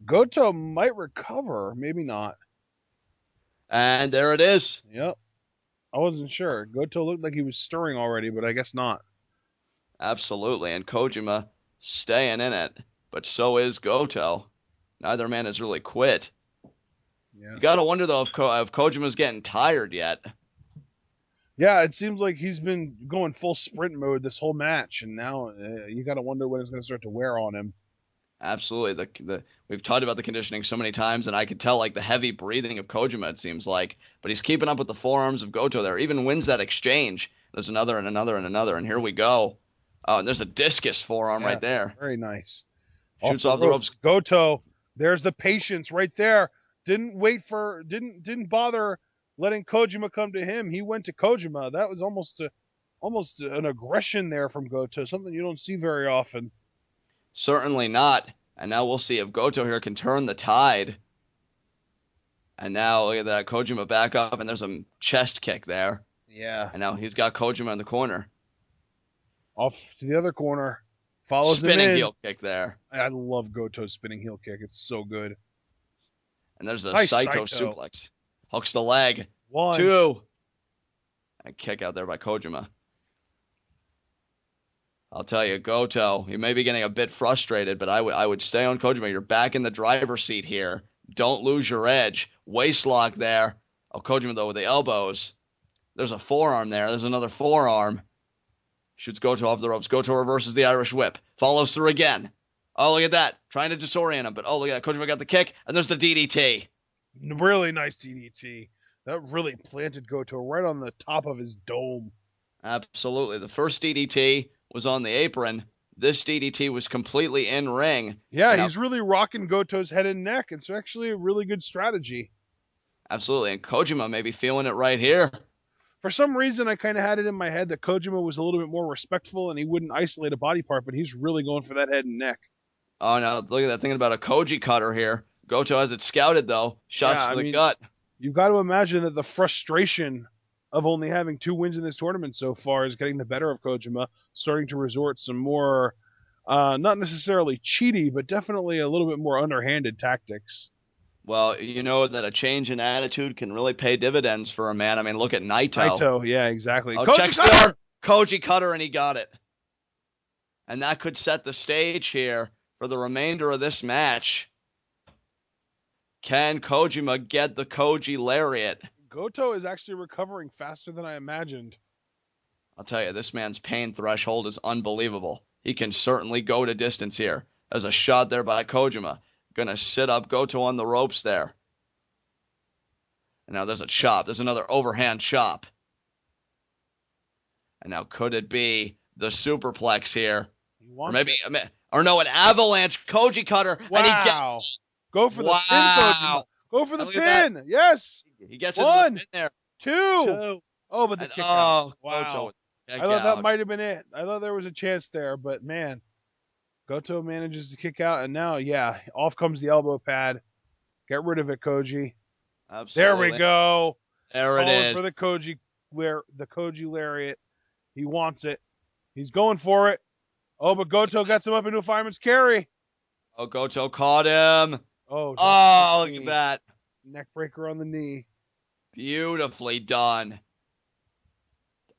Goto might recover, maybe not. And there it is. Yep. I wasn't sure. Goto looked like he was stirring already, but I guess not. Absolutely, and Kojima staying in it, but so is Goto. Neither man has really quit. Yeah. You got to wonder, though, if Kojima's getting tired yet. Yeah, it seems like he's been going full sprint mode this whole match, and now you got to wonder when it's going to start to wear on him. Absolutely. We've talked about the conditioning so many times, and I could tell like the heavy breathing of Kojima, it seems like. But he's keeping up with the forearms of Goto there. Even wins that exchange. There's another and another and another, and here we go. Oh, and there's a discus forearm right there. Very nice. Shoots off the ropes. Goto, there's the patience right there. Didn't bother letting Kojima come to him. He went to Kojima. That was almost an aggression there from Goto, something you don't see very often. Certainly not. And now we'll see if Goto here can turn the tide. And now look at that, Kojima back up, and there's a chest kick there. Yeah. And now he's got Kojima in the corner. Off to the other corner. Follows him in. Spinning heel kick there. I love Goto's spinning heel kick. It's so good. And there's a nice Saito suplex. Hooks the leg. 1, 2. And kick out there by Kojima. I'll tell you, Goto, you may be getting a bit frustrated, but I would stay on Kojima. You're back in the driver's seat here. Don't lose your edge. Waist lock there. Oh, Kojima, though, with the elbows. There's a forearm there. There's another forearm. Shoots Goto off the ropes. Goto reverses the Irish whip. Follows through again. Oh, look at that. Trying to disorient him, but oh, look at that. Kojima got the kick, and there's the DDT. Really nice DDT. That really planted Goto right on the top of his dome. Absolutely. The first DDT was on the apron. This DDT was completely in ring. Yeah, he's really rocking Goto's head and neck. It's actually a really good strategy. Absolutely. And Kojima may be feeling it right here. For some reason, I kind of had it in my head that Kojima was a little bit more respectful and he wouldn't isolate a body part, but he's really going for that head and neck. Oh, no, look at that. Thinking about a Koji cutter here. Goto has it scouted, though. Shots to the gut. You've got to imagine that the frustration of only having 2 wins in this tournament so far is getting the better of Kojima, starting to resort some more, not necessarily cheaty, but definitely a little bit more underhanded tactics. Well, you know that a change in attitude can really pay dividends for a man. I mean, look at Naito. Naito, yeah, exactly. Oh, checks the arm. Koji cutter, and he got it. And that could set the stage here for the remainder of this match. Can Kojima get the Koji lariat? Goto is actually recovering faster than I imagined. I'll tell you, this man's pain threshold is unbelievable. He can certainly go to distance here. There's a shot there by Kojima. Gonna sit up Goto on the ropes there. And now there's a chop. There's another overhand chop. And now could it be the superplex here? Or maybe, an avalanche Koji cutter. Wow. And he gets. Go for the pin, Kojima. Go for the pin. Yes. He gets 1, in there. 2. Oh, but the kick out. Wow. I thought that might have been it. I thought there was a chance there, but man, Goto manages to kick out, and now, yeah, off comes the elbow pad. Get rid of it, Koji. Absolutely. There we go. There it is. For the Koji lariat. He wants it. He's going for it. Oh, but Goto gets him up into a fireman's carry. Oh, Goto caught him. Oh, look at that. Neck breaker on the knee. Beautifully done.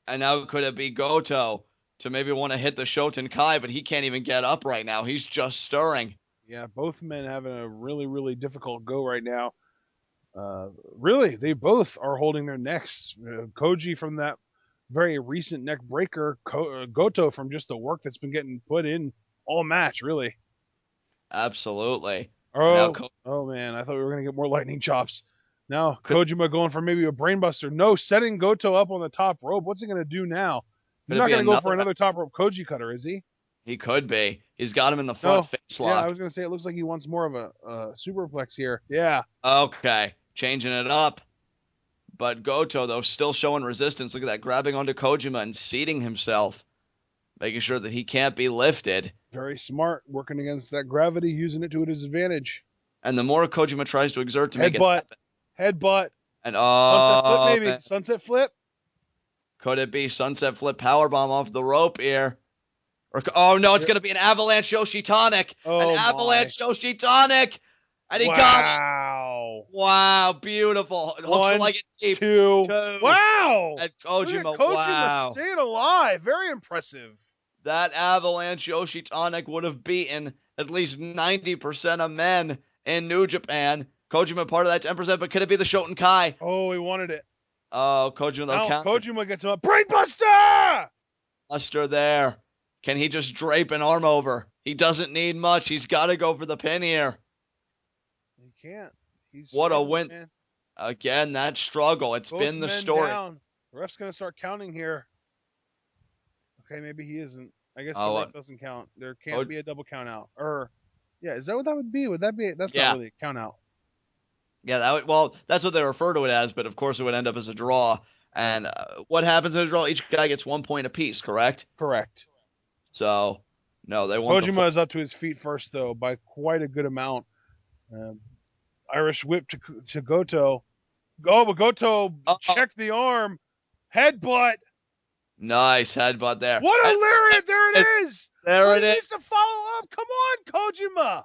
And now could it be Goto to maybe want to hit the Shoten Kai, but he can't even get up right now. He's just stirring. Yeah, both men having a really, really difficult go right now. Really, they both are holding their necks. Koji from that very recent neck breaker, Goto from just the work that's been getting put in all match, really. Absolutely. Now, Oh man, I thought we were gonna get more lightning chops. Now Kojima going for maybe a brainbuster. No, setting Goto up on the top rope. What's he gonna do now? He's could it not be gonna go for another? another top rope Koji cutter, is he? He could be. He's got him in the front No. face Yeah, I lock. was gonna say it looks like he wants more of a superplex here. Yeah. Okay, changing it up. But Goto, though, still showing resistance. Look at that, grabbing onto Kojima and seating himself, making sure that he can't be lifted. Very smart, working against that gravity, using it to his advantage. And the more Kojima tries to exert to make it happen. Headbutt. And Sunset flip, maybe. man, Sunset flip. could it be sunset flip powerbomb off the rope here? Or oh no, it's gonna be an avalanche Yoshi tonic. Oh, an avalanche Yoshi tonic. And he got it. Wow. Wow, beautiful. It hooks One, him like a deep. two. Two. Wow. And Look Kojima, at Kojima wow. staying alive. Very impressive. That avalanche Yoshi tonic would have beaten at least 90% of men in New Japan. Kojima part of that 10%, but could it be the Shoten Kai? Oh, he wanted it. Oh, Kojima though Now countered. Kojima gets him up. Brainbuster! Buster there. Can he just drape an arm over? He doesn't need much. He's got to go for the pin here. He can't. He's What a win. Man. Again, that struggle. It's Both been the men story. Down. The ref's going to start counting here. Okay, maybe he isn't. I guess the ref doesn't count. There can't be a double count out. Or, yeah, is that what that would be? Would that be? That's not really a count out. Yeah, that's what they refer to it as, but of course it would end up as a draw. And what happens in a draw? Each guy gets 1 point apiece, correct? Correct. So, no, they want Kojima is up to his feet first, though, by quite a good amount. Irish whip to Goto. Oh, but Goto checked the arm. Headbutt. Nice headbutt there. What a lariat! There it is! There it is. He needs to follow up. Come on, Kojima.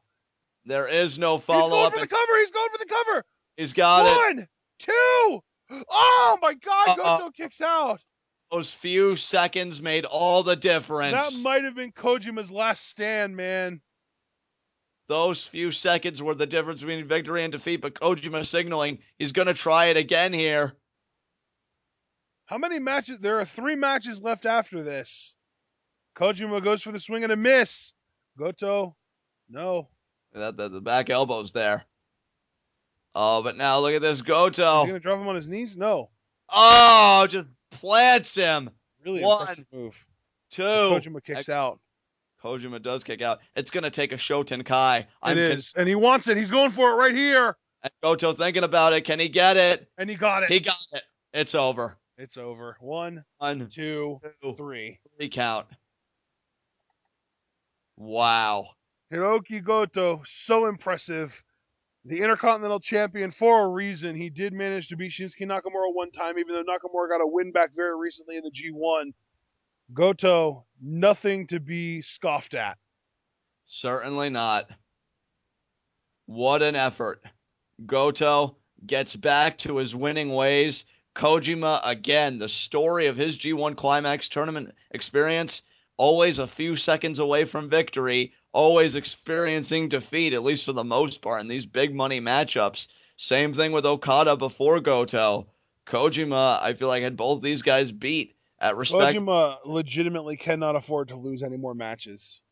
There is no follow-up. He's going for the cover. He's going for the cover. He's got it. 1, 2. Oh, my God. Goto kicks out. Those few seconds made all the difference. That might have been Kojima's last stand, man. Those few seconds were the difference between victory and defeat, but Kojima signaling he's going to try it again here. How many matches? There are 3 matches left after this. Kojima goes for the swing and a miss. Goto, no. The back elbow's there. Oh, but now look at this Goto. Is he going to drop him on his knees? No. Oh, just plants him. Really 1, impressive move. 2. Kojima kicks out. Kojima does kick out. It's going to take a Shoten Kai. It is. And he wants it. He's going for it right here. And Goto thinking about it. Can he get it? And he got it. He got it. It's over. It's over. 1, 2, 3. 3 count. Wow. Hirooki Goto, so impressive. The Intercontinental Champion for a reason. He did manage to beat Shinsuke Nakamura one time, even though Nakamura got a win back very recently in the G1. Goto, nothing to be scoffed at. Certainly not. What an effort. Goto gets back to his winning ways. Kojima, again, the story of his G1 Climax tournament experience, always a few seconds away from victory, always experiencing defeat, at least for the most part, in these big money matchups. Same thing with Okada before Goto. Kojima, I feel like, had both these guys beat at respect. Kojima legitimately cannot afford to lose any more matches.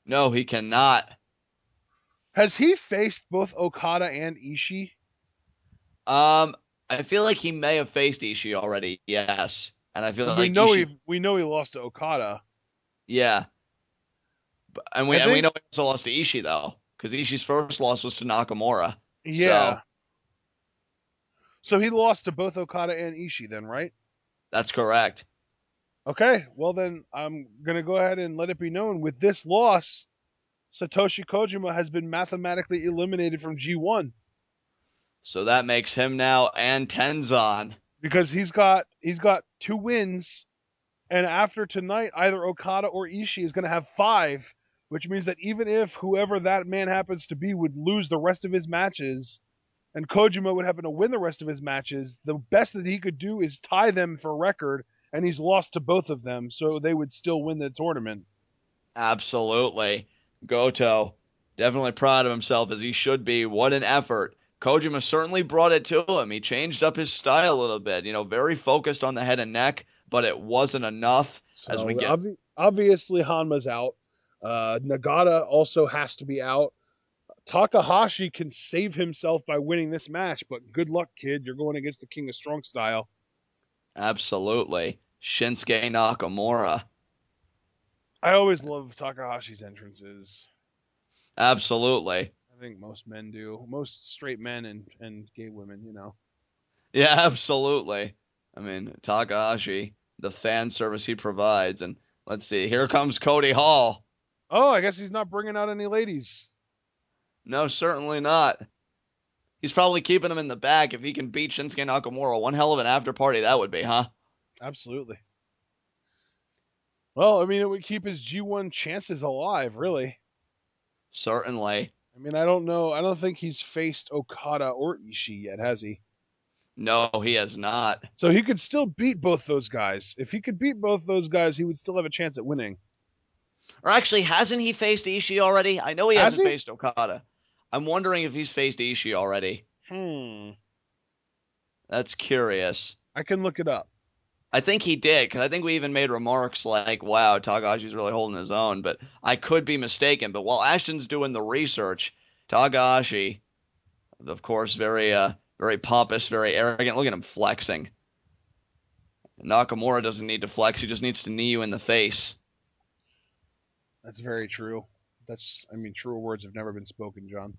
No, he cannot. Has he faced both Okada and Ishii? I feel like he may have faced Ishii already, yes. And I feel like we know he lost to Okada. Yeah. And we know he also lost to Ishii, though, because Ishii's first loss was to Nakamura. Yeah. So he lost to both Okada and Ishii then, right? That's correct. Okay, well then I'm going to go ahead and let it be known. With this loss, Satoshi Kojima has been mathematically eliminated from G1. So that makes him now and Tenzan. Because he's got 2 wins, and after tonight, either Okada or Ishii is going to have 5, which means that even if whoever that man happens to be would lose the rest of his matches, and Kojima would happen to win the rest of his matches, the best that he could do is tie them for record, and he's lost to both of them, so they would still win the tournament. Absolutely. Goto, definitely proud of himself as he should be. What an effort. Kojima certainly brought it to him. He changed up his style a little bit. Very focused on the head and neck, but it wasn't enough as we So get. obviously Honma's out. Nagata also has to be out. Takahashi can save himself by winning this match, but good luck, kid. You're going against the King of Strong Style. Absolutely. Shinsuke Nakamura. I always love Takahashi's entrances. Absolutely. I think most men do. Most straight men and gay women, Yeah, absolutely. I mean, Takahashi, the fan service he provides. And let's see, here comes Cody Hall. Oh, I guess he's not bringing out any ladies. No, certainly not. He's probably keeping them in the back if he can beat Shinsuke Nakamura. One hell of an after party that would be, huh? Absolutely. Well, I mean, it would keep his G1 chances alive, really. Certainly. I mean, I don't know. I don't think he's faced Okada or Ishii yet, has he? No, he has not. So he could still beat both those guys. If he could beat both those guys, he would still have a chance at winning. Or actually, hasn't he faced Ishii already? I know he hasn't faced Okada. I'm wondering if he's faced Ishii already. That's curious. I can look it up. I think he did, because I think we even made remarks like, wow, Takahashi's really holding his own, but I could be mistaken. But while Ashton's doing the research, Takahashi, of course, very pompous, very arrogant. Look at him flexing. Nakamura doesn't need to flex. He just needs to knee you in the face. That's very true. Truer words have never been spoken, John.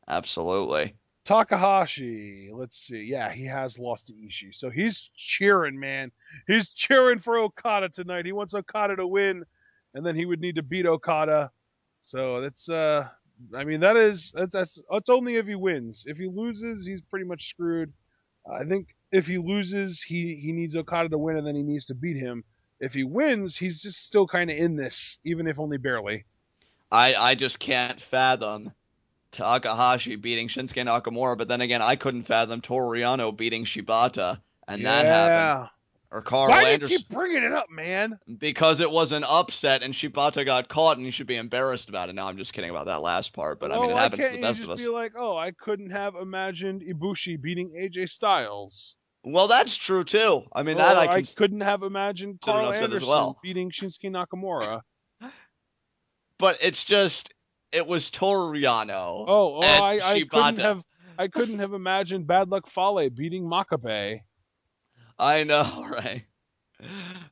Absolutely. Takahashi, let's see. Yeah, he has lost to Ishii. So he's cheering, man. He's cheering for Okada tonight. He wants Okada to win, and then he would need to beat Okada. So that's that's only if he wins. If he loses, he's pretty much screwed. I think if he loses, he needs Okada to win, and then he needs to beat him. If he wins, he's just still kind of in this, even if only barely. I just can't fathom Takahashi beating Shinsuke Nakamura, but then again, I couldn't fathom Toru Yano beating Shibata, and that happened. Or Karl Why Anderson. do you keep bringing it up, man? Because it was an upset, and Shibata got caught, and you should be embarrassed about it. No, I'm just kidding about that last part, but I mean, it happens to the best of us. Why can't you just be like, oh, I couldn't have imagined Ibushi beating AJ Styles? Well, that's true, too. I mean, that I couldn't have imagined Karl Anderson beating Shinsuke Nakamura. But it's just, it was Toru Yano. I couldn't have imagined Bad Luck Fale beating Makabe. I know, right?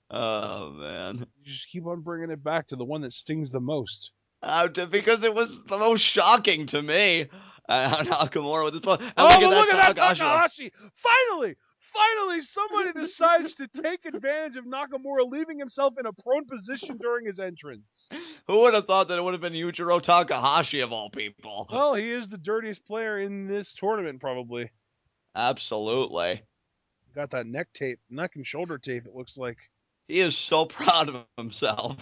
Oh, man. You just keep on bringing it back to the one that stings the most. Because it was the most shocking to me. Nakamura with his look at that Takahashi! Finally, somebody decides to take advantage of Nakamura leaving himself in a prone position during his entrance. Who would have thought that it would have been Yujiro Takahashi of all people? Well, he is the dirtiest player in this tournament, probably. Absolutely. Got that neck and shoulder tape, it looks like. He is so proud of himself.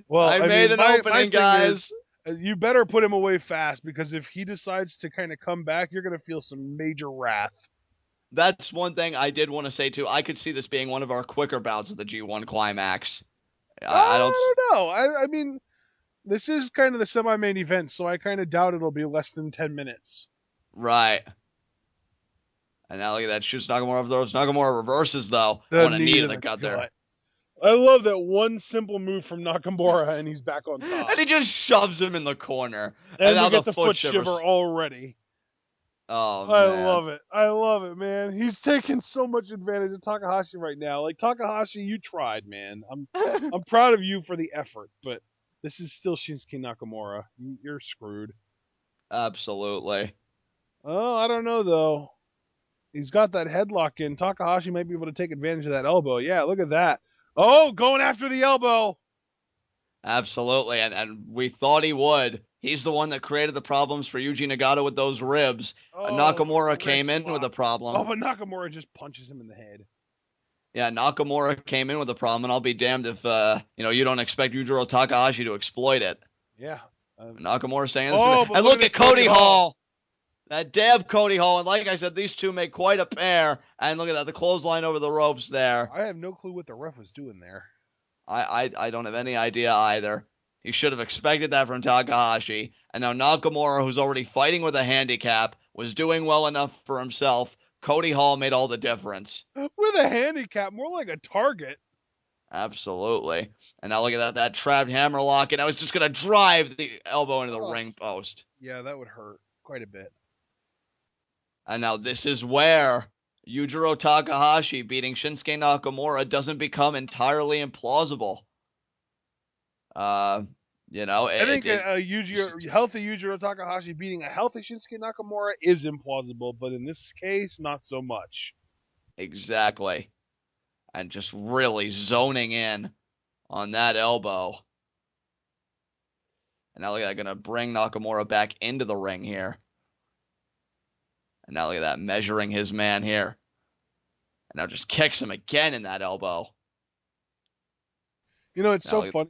Well, I made an opening, guys. You better put him away fast, because if he decides to kind of come back, you're going to feel some major wrath. That's one thing I did want to say, too. I could see this being one of our quicker bouts of the G1 Climax. I don't know. I mean, this is kind of the semi-main event, so I kind of doubt it'll be less than 10 minutes. Right. And now look at that. Shoots Nakamura over the ropes. Nakamura reverses, though. On a knee to the gut there. I love that one simple move from Nakamura, and he's back on top. And he just shoves him in the corner. And we get the foot shiver already. Oh, man. I love it, man. He's taking so much advantage of Takahashi right now. Like, Takahashi, you tried, man. I'm proud of you for the effort, but this is still Shinsuke Nakamura. You're screwed. Absolutely. Oh, I don't know, though. He's got that headlock in. Takahashi might be able to take advantage of that elbow. Yeah, look at that. Oh, going after the elbow. Absolutely, and we thought he would. He's the one that created the problems for Yuji Nagata with those ribs. Nakamura came in with a problem. Oh, but Nakamura just punches him in the head. Yeah, Nakamura came in with a problem, and I'll be damned if you don't expect Yujiro Takahashi to exploit it. Yeah. Nakamura saying this. And look at Cody Hall. That damn Cody Hall. And like I said, these two make quite a pair. And look at that, the clothesline over the ropes there. I have no clue what the ref was doing there. I don't have any idea either. He should have expected that from Takahashi. And now Nakamura, who's already fighting with a handicap, was doing well enough for himself. Cody Hall made all the difference. With a handicap, more like a target. Absolutely. And now look at that trapped hammerlock, and I was just gonna drive the elbow into the ring post. Yeah, that would hurt quite a bit. And now this is where Yujiro Takahashi beating Shinsuke Nakamura doesn't become entirely implausible. I think a healthy Yujiro Takahashi beating a healthy Shinsuke Nakamura is implausible, but in this case, not so much. Exactly. And just really zoning in on that elbow. And now look at that, gonna bring Nakamura back into the ring here. And now look at that, measuring his man here. And now just kicks him again in that elbow. You know, it's so funny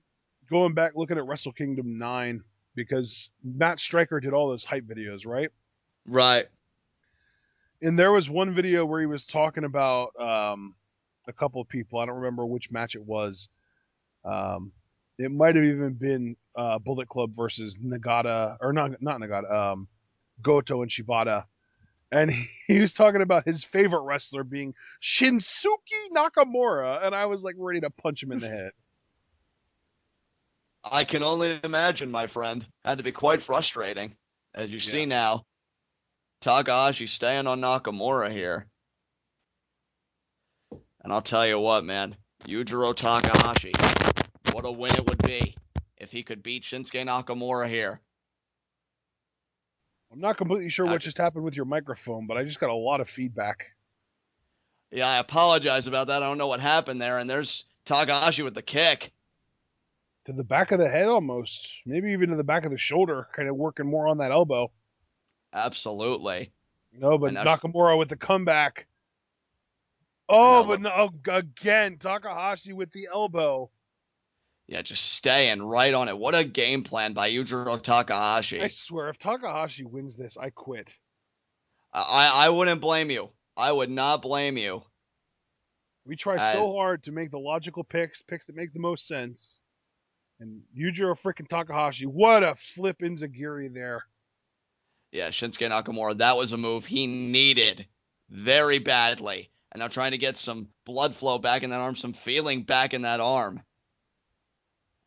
going back looking at Wrestle Kingdom 9 because Matt Striker did all those hype videos, right? Right. And there was one video where he was talking about a couple of people. I don't remember which match it was. It might have even been Bullet Club versus Nagata, or not Nagata, Goto and Shibata. And he was talking about his favorite wrestler being Shinsuke Nakamura, and I was like ready to punch him in the head. I can only imagine, my friend. Had to be quite frustrating. As you see now, Takahashi staying on Nakamura here. And I'll tell you what, man. Yujiro Takahashi. What a win it would be if he could beat Shinsuke Nakamura here. I'm not completely sure what just happened with your microphone, but I just got a lot of feedback. Yeah, I apologize about that. I don't know what happened there. And there's Takahashi with the kick. To the back of the head almost. Maybe even to the back of the shoulder, kind of working more on that elbow. Absolutely. No, but Nakamura with the comeback. Oh, but no, again, Takahashi with the elbow. Yeah, just staying right on it. What a game plan by Yujiro Takahashi. I swear, if Takahashi wins this, I quit. I wouldn't blame you. I would not blame you. We try so hard to make the logical picks that make the most sense. And Yujiro freaking Takahashi, what a flip Enziguri there. Yeah, Shinsuke Nakamura, that was a move he needed very badly. And now trying to get some blood flow back in that arm, some feeling back in that arm.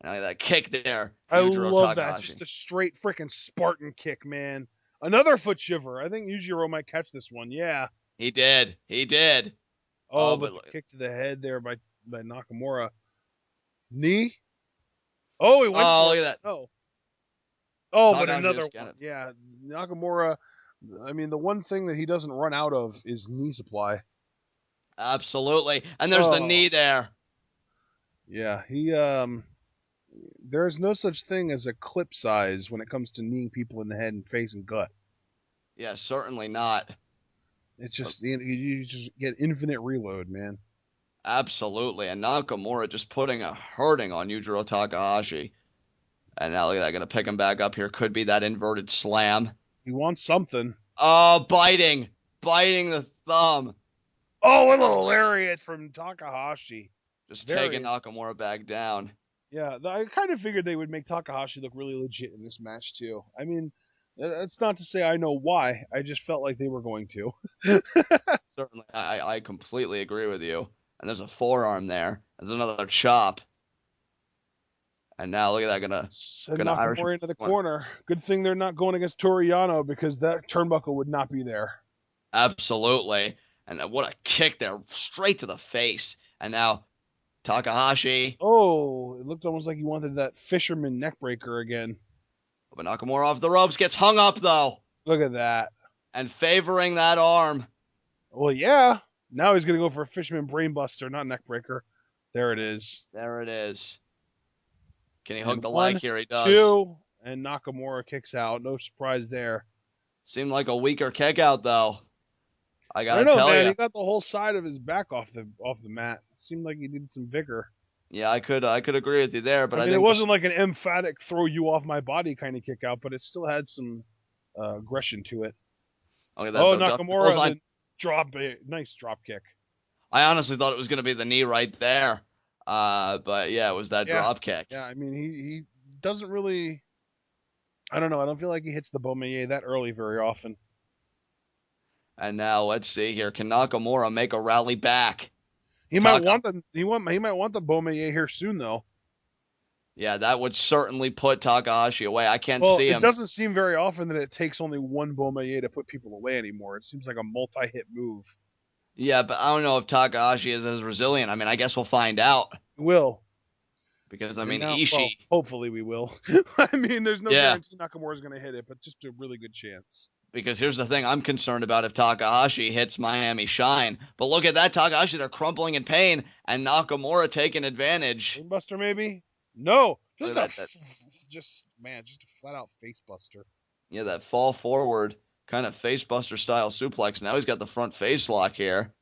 And that kick there. I love that. Just a straight freaking Spartan kick, man. Another foot shiver. I think Yujiro might catch this one. Yeah. He did. Oh, but the kick to the head there by Nakamura. Knee? Oh, he went look at that. Oh. Oh, but another one. Yeah, Nakamura, I mean, the one thing that he doesn't run out of is knee supply. Absolutely. And there's the knee there. Yeah, there's no such thing as a clip size when it comes to kneeing people in the head and face and gut. Yeah, certainly not. It's just, you just get infinite reload, man. Absolutely. And Nakamura just putting a hurting on Yujiro Takahashi. And now look at that, going to pick him back up here. Could be that inverted slam. He wants something. Oh, biting the thumb. Oh, a little lariat from Takahashi. Just taking Nakamura back down. Yeah, I kind of figured they would make Takahashi look really legit in this match, too. I mean, it's not to say I know why. I just felt like they were going to. Certainly, I completely agree with you. And there's a forearm there. There's another chop. And now look at that, gonna Irish into the corner. Good thing they're not going against Toriano because that turnbuckle would not be there. Absolutely. And what a kick there, straight to the face. And now Takahashi. Oh, it looked almost like he wanted that fisherman neckbreaker again. But Nakamura off the ropes, gets hung up though. Look at that. And favoring that arm. Well, yeah. Now he's going to go for a fisherman brainbuster, not neckbreaker. There it is. There it is. Can he hook the leg here? He does. 2, and Nakamura kicks out. No surprise there. Seemed like a weaker kick out, though. I gotta tell you. He got the whole side of his back off the mat. It seemed like he needed some vigor. Yeah, I could agree with you there, but I mean, think it wasn't like an emphatic throw you off my body kind of kick out, but it still had some aggression to it. Look at that, Oh, though. Just the Nakamura, clothesline. nice drop kick. I honestly thought it was going to be the knee right there. But yeah, it was that Yeah, drop kick. yeah. I mean, he doesn't really. I don't know. I don't feel like he hits the Bomaye that early very often. And now let's see here. Can Nakamura make a rally back? He might Taka. want the Bomaye here soon though. Yeah, that would certainly put Takahashi away. I can't Well, see it him. doesn't seem very often that it takes only one Bomaye to put people away anymore. It seems like a multi-hit move. Yeah, but I don't know if Takahashi is as resilient. I mean, I guess we'll find out. Will. Because, I And mean, now, well, Ishii. hopefully we will. I mean, there's no Yeah, guarantee Nakamura's going to hit it, but just a really good chance. because here's the thing. I'm concerned about if Takahashi hits Miami Shine. But look at that. Takahashi, they're crumpling in pain. And Nakamura taking advantage. Buster maybe? No, Look just at that. just a flat out face buster. Yeah, that fall forward kind of face buster style suplex. Now he's got the front face lock here.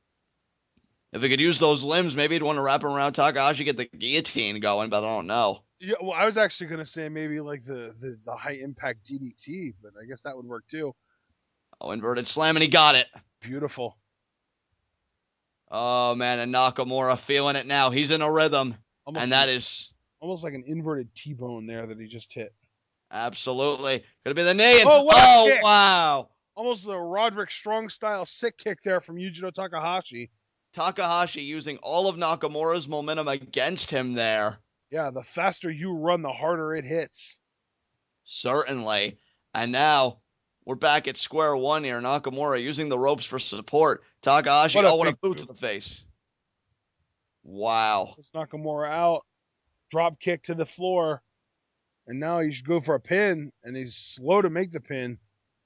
If he could use those limbs, maybe he'd want to wrap around Takahashi, get the guillotine going, but I don't know. Yeah, well, I was actually gonna say maybe like the high impact DDT, but I guess that would work too. Oh, inverted slam, and he got it. Beautiful. Oh, man, and Nakamura feeling it now. He's in a rhythm, Almost and that is almost like an inverted T-bone there that he just hit. absolutely could have been the knee. And, Oh, what a kick! Wow. Almost a Roderick Strong style sick kick there from Yujiro Takahashi. Takahashi using all of Nakamura's momentum against him there. Yeah, the faster you run, the harder it hits. Certainly. And now we're back at square one here. Nakamura using the ropes for support. Takahashi, what a boot to the face. Wow. Let's Nakamura out. Drop kick to the floor. And now he should go for a pin, and he's slow to make the pin.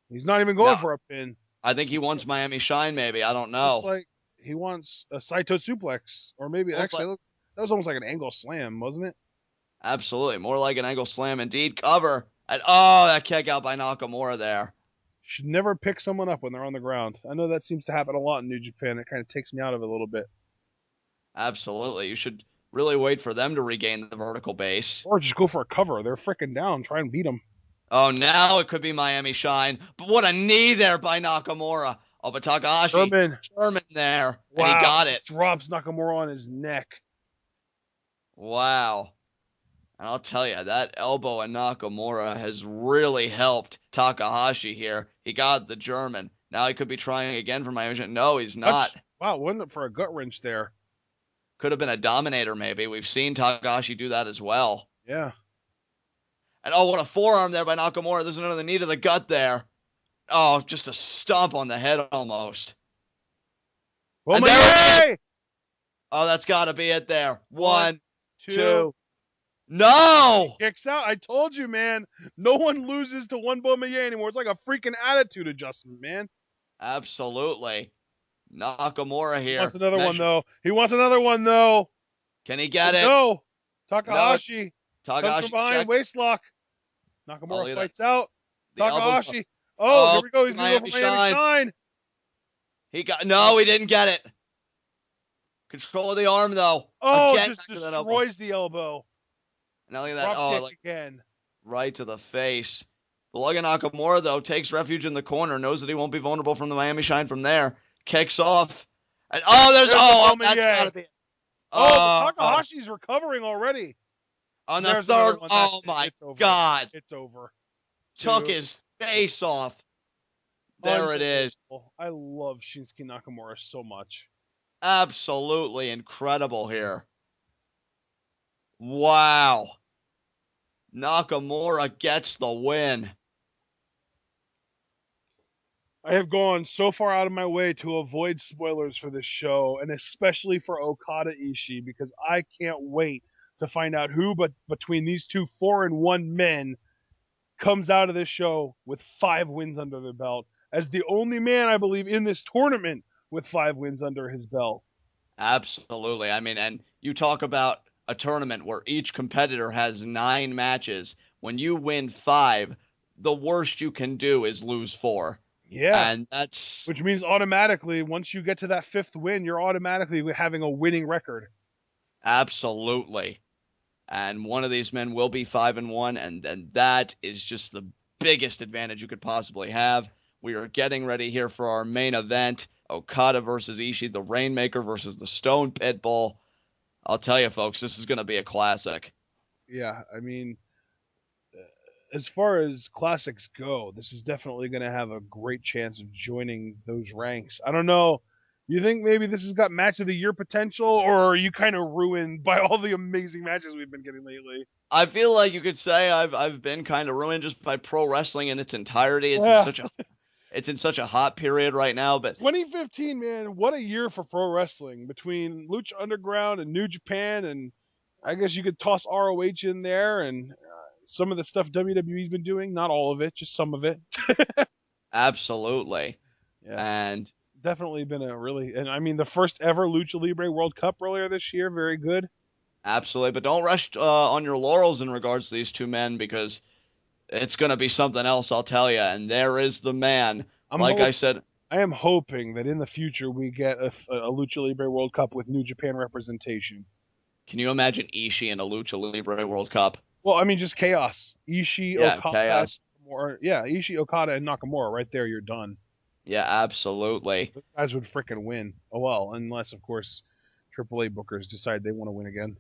He's not even going for a pin. I think he wants Miami Shine, maybe. I don't know. Looks like he wants a Saito suplex. Or maybe, actually, that was almost like an angle slam, wasn't it? Absolutely. More like an angle slam indeed. Cover. And, that kick out by Nakamura there. Should never pick someone up when they're on the ground. I know that seems to happen a lot in New Japan. It kind of takes me out of it a little bit. Absolutely. You should really wait for them to regain the vertical base. Or just go for a cover. They're freaking down. Try and beat them. Oh, now it could be Miami Shine. But what a knee there by Nakamura. Oh, but Takahashi. German there. Wow. And he got it. Drops Nakamura on his neck. Wow. And I'll tell you, that elbow in Nakamura has really helped Takahashi here. He got the German. Now he could be trying again for Miami Shine. No, he's not. Wow, wasn't it for a gut wrench there? Could have been a Dominator, maybe. We've seen Takahashi do that as well. Yeah. And what a forearm there by Nakamura. There's another knee to the gut there. Oh, just a stomp on the head almost. Oh, that's got to be it there. One, two. No! He kicks out. I told you, man. No one loses to one Bomaye anymore. It's like a freaking attitude adjustment, man. Absolutely. Nakamura here. He wants another one, though. Can he get it? No. Takahashi. Takahashi comes from behind, waist lock. Nakamura fights out. The Takahashi. Oh, here we go. He's going to go for Miami Shine. He didn't get it. Control of the arm, though. Oh, just destroys the elbow. Now look at that. Again. Right to the face. The Logan Nakamura, though, takes refuge in the corner, knows that he won't be vulnerable from the Miami Shine from there. Kicks off. And that's gotta be it. Takahashi's recovering already. On the third, my God. It's over. Took his face off. There it is. I love Shinsuke Nakamura so much. Absolutely incredible here. Wow. Nakamura gets the win. I have gone so far out of my way to avoid spoilers for this show, and especially for Okada Ishii, because I can't wait to find out who, but between these two 4-1 men, comes out of this show with 5 wins under their belt, as the only man, I believe, in this tournament with 5 wins under his belt. Absolutely. I mean, and you talk about a tournament where each competitor has 9 matches. When you win 5, the worst you can do is lose 4. Yeah. And that's... Which means automatically, once you get to that 5th win, you're automatically having a winning record. Absolutely. And one of these men will be 5-1, and that is just the biggest advantage you could possibly have. We are getting ready here for our main event. Okada versus Ishii, the Rainmaker versus the Stone Pitbull. I'll tell you, folks, this is going to be a classic. Yeah, I mean, as far as classics go, this is definitely going to have a great chance of joining those ranks. I don't know. You think maybe this has got match of the year potential, or are you kind of ruined by all the amazing matches we've been getting lately? I feel like you could say I've been kind of ruined just by pro wrestling in its entirety. Yeah. It's in such a hot period right now, but 2015, man, what a year for pro wrestling between Lucha Underground and New Japan, and I guess you could toss ROH in there and some of the stuff WWE's been doing. Not all of it, just some of it. absolutely. Yeah, And definitely been a really, and I mean the first ever Lucha Libre World Cup earlier this year, very good. absolutely, but don't rush on your laurels in regards to these two men because it's going to be something else, I'll tell you. And there is the man. I'm Like hope I said, I am hoping that in the future we get a Lucha Libre World Cup with New Japan representation. can you imagine Ishii in a Lucha Libre World Cup? Well, I mean just chaos. Ishii, Yeah, Okada, chaos. Nakamura. Yeah, Ishii, Okada, and Nakamura. Right there, you're done. Yeah, absolutely. Those guys would frickin' win. Oh well, unless of course AAA bookers decide they want to win again.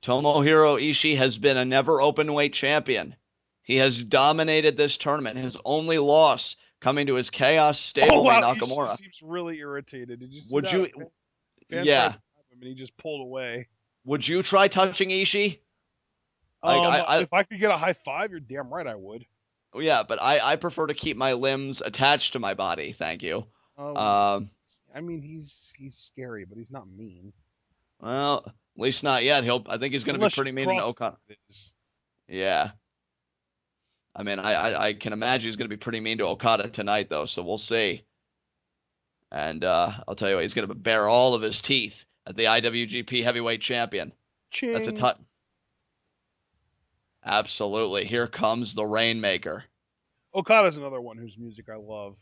Tomohiro Ishii has been a never open weight champion. He has dominated this tournament. His only loss coming to his Chaos Oh stablemate wow, Ishii Nakamura. seems really irritated. Did you see Would that? you? Fan tried to Yeah. grab him and he just pulled away. Would you try touching Ishii? Like If I could get a high five, you're damn right I would. yeah, but I prefer to keep my limbs attached to my body. Thank you. Um, Um, I mean he's scary, but he's not mean. well, at least not yet. I think he's going to be Unless you pretty mean in cross Okada. is. Yeah. I mean, I can imagine he's going to be pretty mean to Okada tonight, though. So we'll see. And I'll tell you what, he's going to bare all of his teeth at the IWGP Heavyweight Champion. That's a Ching. touch. Absolutely. Here comes the Rainmaker. Okada's another one whose music I love.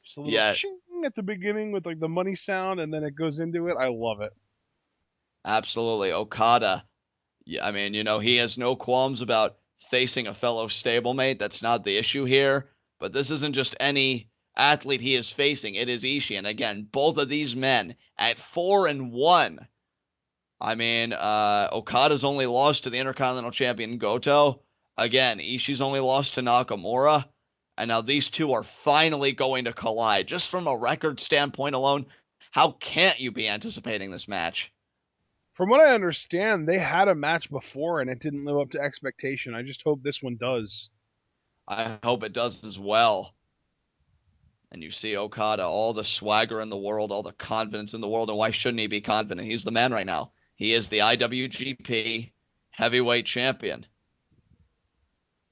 Just a little Yeah, ching at the beginning with like the money sound, and then it goes into it. I love it. absolutely. Okada. Yeah, I mean, he has no qualms about facing a fellow stablemate. That's not the issue here. But this isn't just any athlete he is facing. It is Ishii. And again, both of these men at 4-1. I mean, Okada's only lost to the Intercontinental Champion Goto. Again, Ishii's only lost to Nakamura. And now these two are finally going to collide. Just from a record standpoint alone, how can't you be anticipating this match? From what I understand, they had a match before and it didn't live up to expectation. I just hope this one does. I hope it does as well. And you see Okada, all the swagger in the world, all the confidence in the world, and why shouldn't he be confident? He's the man right now. He is the IWGP Heavyweight Champion.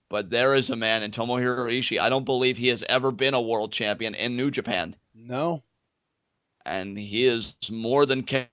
But there is a man in Tomohiro Ishii. I don't believe he has ever been a world champion in New Japan. No. And he is more than capable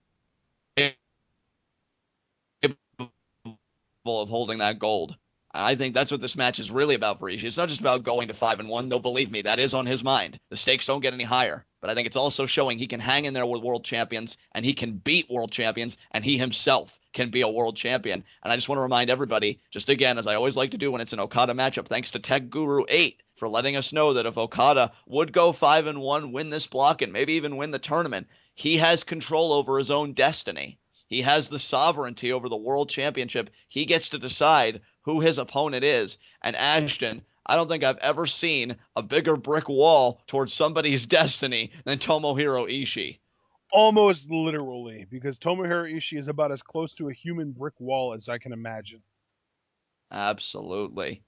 of holding that gold. I think that's what this match is really about for Ishii. It's not just about going to 5-1. No, believe me, that is on his mind. The stakes don't get any higher. But I think it's also showing he can hang in there with world champions, and he can beat world champions, and he himself can be a world champion. And I just want to remind everybody, just again, as I always like to do when it's an Okada matchup, thanks to Tech Guru 8 for letting us know that if Okada would go 5-1, win this block, and maybe even win the tournament, he has control over his own destiny. He has the sovereignty over the world championship. He gets to decide who his opponent is. And Ashton, I don't think I've ever seen a bigger brick wall towards somebody's destiny than Tomohiro Ishii. Almost literally, because Tomohiro Ishii is about as close to a human brick wall as I can imagine. Absolutely.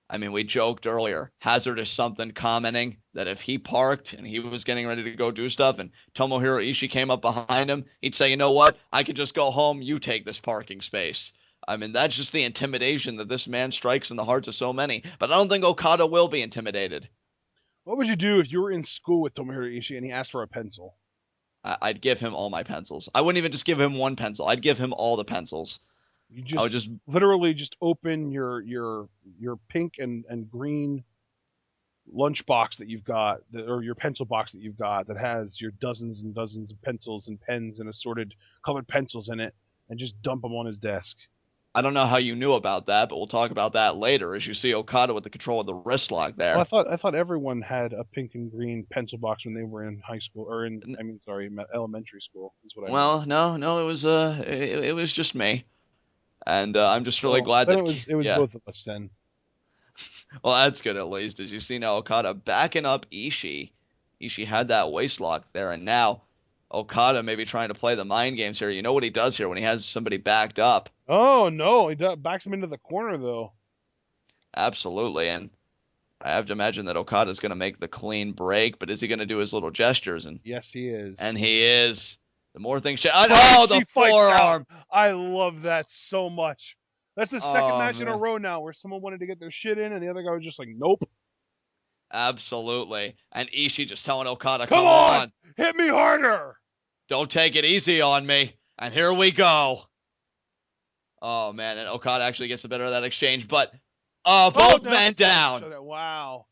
I mean, we joked earlier, Hazardous something commenting that if he parked and he was getting ready to go do stuff and Tomohiro Ishii came up behind him, he'd say, you know what? I could just go home. You take this parking space. I mean, that's just the intimidation that this man strikes in the hearts of so many. But I don't think Okada will be intimidated. What would you do if you were in school with Tomohiro Ishii and he asked for a pencil? I'd give him all my pencils. I wouldn't even just give him one pencil. I'd give him all the pencils. You I would just just literally just open your pink and green lunchbox that you've got, or your pencil box that you've got that has your dozens and dozens of pencils and pens and assorted colored pencils in it, and just dump them on his desk. I don't know how you knew about that, but we'll talk about that later as you see Okada with the control of the wrist lock Well, there. I thought everyone had a pink and green pencil box when they were in high school, or sorry, elementary school is what I meant. Well, no, it was just me, and I'm just really Well, glad then that it was yeah. both of us then. Well, that's good at least. As you see now, Okada backing up Ishii. Ishii had that waist lock there, and now Okada maybe trying to play the mind games here. You know what he does here when he has somebody backed up? Oh no, backs him into the corner though. Absolutely, and I have to imagine that Okada's going to make the clean break, but is he going to do his little gestures? Yes, he And is. he is. The more things. Oh, Oh, the she fights out. forearm. I love that so much. That's the second Oh match in a man, row now where someone wanted to get their shit in, and the other guy was just like, "Nope, absolutely. And Ishii just telling Okada, come "Come on, on, hit me harder." don't take it easy on me." And here we go. Oh man, and Okada actually gets the better of that exchange, but Oh, both down. men down. Wow.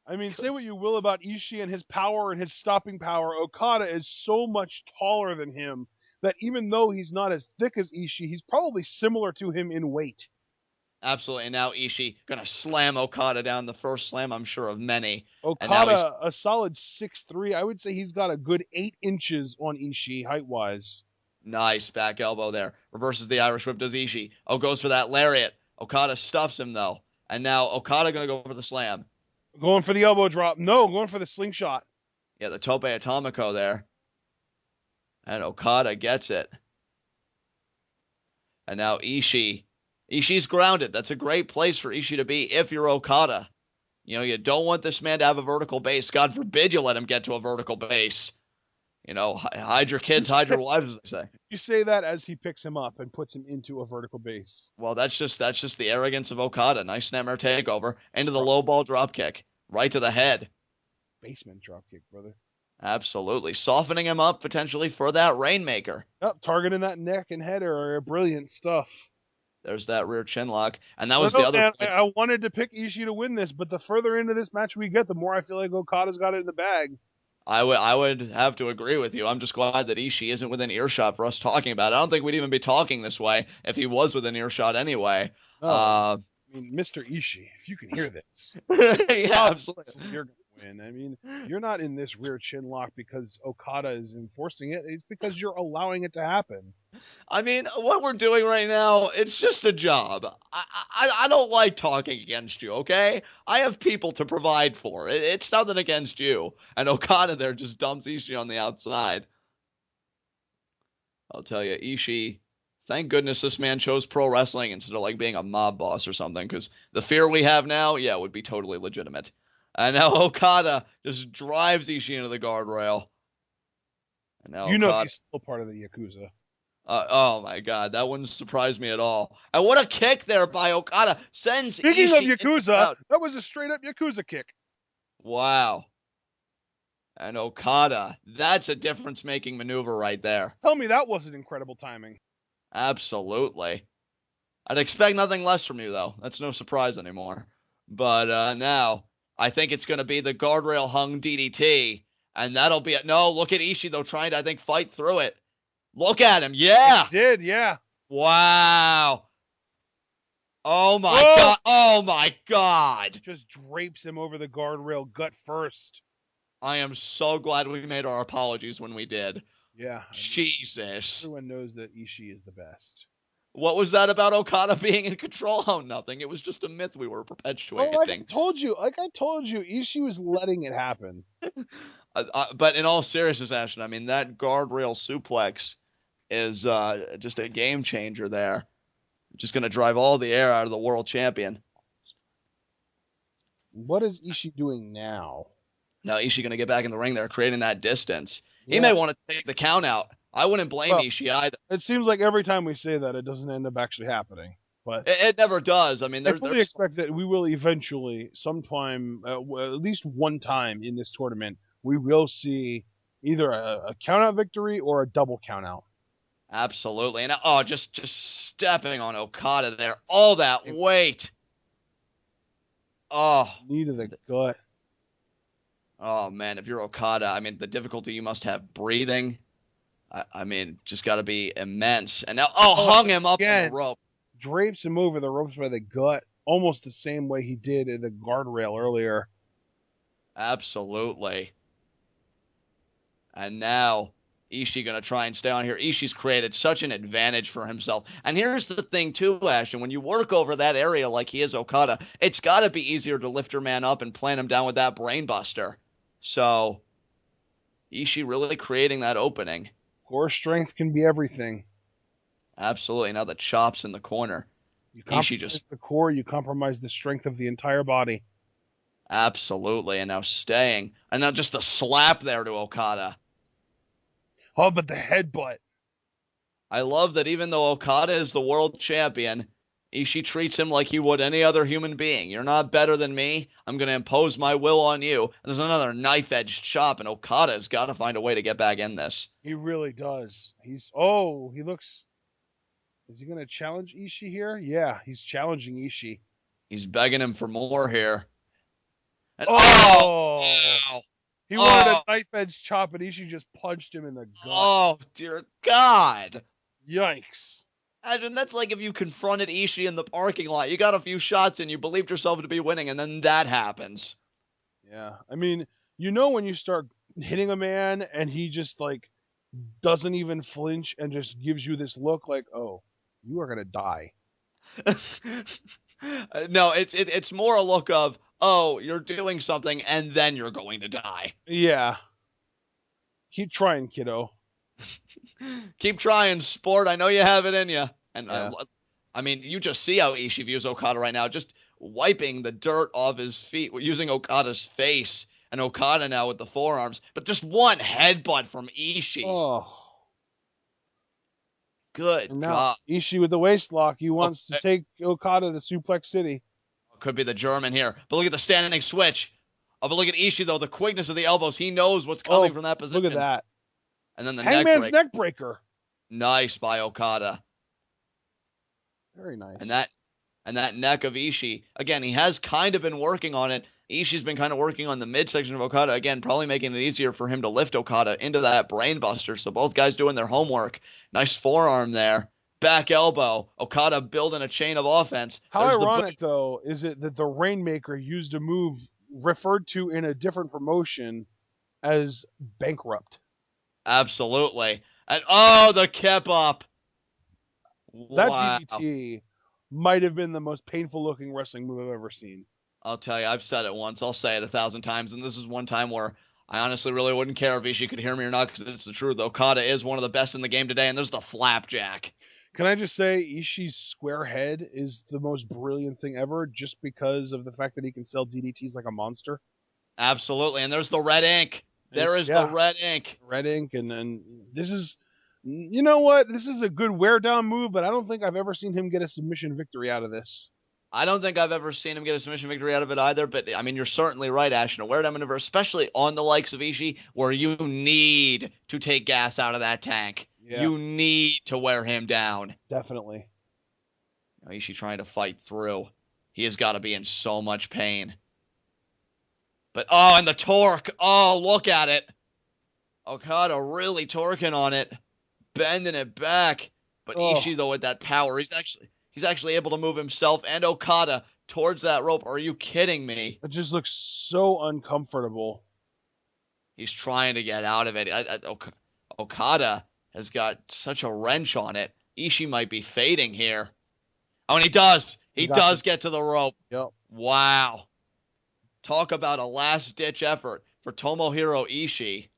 I mean, say what you will about Ishii and his power and his stopping power, Okada is so much taller than him that even though he's not as thick as Ishii, he's probably similar to him in weight. Absolutely. And now Ishii gonna slam Okada down, the first slam I'm sure of many. And now he's Okada, a solid 6'3". I would say he's got a good 8 inches on Ishii height wise. nice back elbow there. Reverses the Irish whip, does Ishii. Oh, goes for that lariat. Okada stuffs him though. And now Okada gonna go for the slam. Going for the elbow drop. No, going for the slingshot. Yeah, the tope atomico there. And Okada gets it. And now Ishii. Ishii's grounded. That's a great place for Ishii to be if you're Okada. You know, you don't want this man to have a vertical base. God forbid you let him get to a vertical base. You know, hide your kids, hide your wives, as they say. You say that as he picks him up and puts him into a vertical base. Well, that's just the arrogance of Okada. Nice snapmare takeover into the low ball drop kick, right to the head. Basement dropkick, brother. Absolutely, softening him up potentially for that rainmaker. Up, targeting that neck and head are brilliant stuff. There's that rear chin lock, and that No, was the other man, point. I wanted to pick Ishii to win this, but the further into this match we get, the more I feel like Okada's got it in the bag. I would have to agree with you. I'm just glad that Ishii isn't within earshot for us talking about it. I don't think we'd even be talking this way if he was within earshot anyway. Oh, I mean, Mr. Ishii, if you can hear this, Yeah, absolutely. you're going to win. I mean, you're not in this rear chin lock because Okada is enforcing it. It's because you're allowing it to happen. I mean, what we're doing right now, it's just a job. I don't like talking against you, okay? I have people to provide for. It's nothing against you. And Okada there just dumps Ishii on the outside. I'll tell you, Ishii, thank goodness this man chose pro wrestling instead of like being a mob boss or something, because the fear we have now, yeah, would be totally legitimate. And now Okada just drives Ishii into the guardrail. And now You know Okada. he's still part of the Yakuza. Oh my God, that wouldn't surprise me at all. And what a kick there by Okada sends Speaking Ishii of Yakuza, that was a straight up Yakuza kick. Wow. And Okada, that's a difference making maneuver right there. Tell me that wasn't incredible timing. Absolutely. I'd expect nothing less from you though. That's no surprise anymore. But now I think it's going to be the guardrail hung DDT, and that'll be it. No, look at Ishii though trying to I think fight through it. Look at him. Yeah. He did, yeah. Wow. Oh my God. Oh my God. Just drapes him over the guardrail gut first. I am so glad we made our apologies when we did. Yeah. I mean, Jesus. everyone knows that Ishii is the best. What was that about Okada being in control? Oh, nothing. It was just a myth we were perpetuating. Oh, like I told you, Ishii was letting it happen. But in all seriousness, Ashton, I mean, that guardrail suplex is just a game changer there. Just going to drive all the air out of the world champion. What is Ishii doing now? Now Ishii going to get back in the ring there, creating that distance. Yeah. He may want to take the count out. I wouldn't blame Ishii either. It seems like every time we say that, it doesn't end up actually happening. But it never does. I mean, I fully expect that we will eventually, sometime, at least one time in this tournament, we will see either a count-out victory or a double count-out. Absolutely. And just stepping on Okada there. All that weight. Oh. Knee to the gut. Oh, man, if you're Okada, I mean, the difficulty you must have breathing, I mean, just got to be immense. And now, hung him up on the rope. drapes him over the ropes by the gut, almost the same way he did in the guardrail earlier. Absolutely. And now Ishii gonna try and stay on here. Ishii's created such an advantage for himself. And here's the thing too, Ashton. When you work over that area like he is Okada, it's gotta be easier to lift your man up and plant him down with that brainbuster. So Ishii really creating that opening. Core strength can be everything. Absolutely. Now the chops in the corner. You Ishii compromise just the core, you compromise the strength of the entire body. absolutely. And now staying. And now just a slap there to Okada. Oh, but the headbutt. I love that even though Okada is the world champion, Ishii treats him like he would any other human being. You're not better than me. I'm going to impose my will on you. And there's another knife-edged chop, and Okada's got to find a way to get back in this. He really does. He looks. Is he going to challenge Ishii here? Yeah, he's challenging Ishii. He's begging him for more here. And, oh! Wow. He wanted a knife-edge chop, and Ishii just punched him in the gut. Oh, dear God. Yikes. Imagine that's like if you confronted Ishii in the parking lot. You got a few shots and you believed yourself to be winning, and then that happens. Yeah, I mean, you know when you start hitting a man and he just like doesn't even flinch and just gives you this look like, oh, you are gonna die. No, it's more a look of, oh, you're doing something and then you're going to die. Yeah. Keep trying, kiddo. Keep trying, sport. I know you have it in you. And yeah. I mean, you just see how Ishii views Okada right now, just wiping the dirt off his feet, using Okada's face, and Okada now with the forearms. But just one headbutt from Ishii. Oh. Good and now, God. Ishii with the waist lock. He wants to take Okada to Suplex City. Could be the German here. But look at the standing switch. Oh, but look at Ishii, though. The quickness of the elbows. He knows what's coming from that position. Look at that. And then the Hangman's neck breaker. Nice by Okada. Very nice. And that neck of Ishii, again, he has kind of been working on it. Ishii's been kind of working on the midsection of Okada, again, probably making it easier for him to lift Okada into that brainbuster. So both guys doing their homework. Nice forearm there. Back elbow. Okada building a chain of offense. How ironic, though, is it that the Rainmaker used a move referred to in a different promotion as bankrupt? Absolutely. And oh, the kip up. That DDT might have been the most painful looking wrestling move I've ever seen. I'll tell you, I've said it once. I'll say it 1,000 times. And this is one time where I honestly really wouldn't care if Ishii could hear me or not, because it's the truth. Okada is one of the best in the game today, and there's the flapjack. Can I just say Ishii's square head is the most brilliant thing ever, just because of the fact that he can sell DDTs like a monster? Absolutely. And there's the red ink. There is the red ink. Red ink, and this is, you know what? This is a good wear down move, but I don't think I've ever seen him get a submission victory out of this. I don't think I've ever seen him get a submission victory out of it either, but I mean, you're certainly right, Ashton. A wear down maneuver, especially on the likes of Ishii, where you need to take gas out of that tank. Yeah. You need to wear him down. Definitely. Ishii trying to fight through. He has got to be in so much pain. But, oh, and the torque. Oh, look at it. Okada really torquing on it. Bending it back. But Ishii, though, with that power, he's actually able to move himself and Okada towards that rope. Are you kidding me? It just looks so uncomfortable. He's trying to get out of it. Okada has got such a wrench on it. Ishii might be fading here. Oh, and he does. He does get to the rope. Yep. Wow. Talk about a last-ditch effort for Tomohiro Ishii.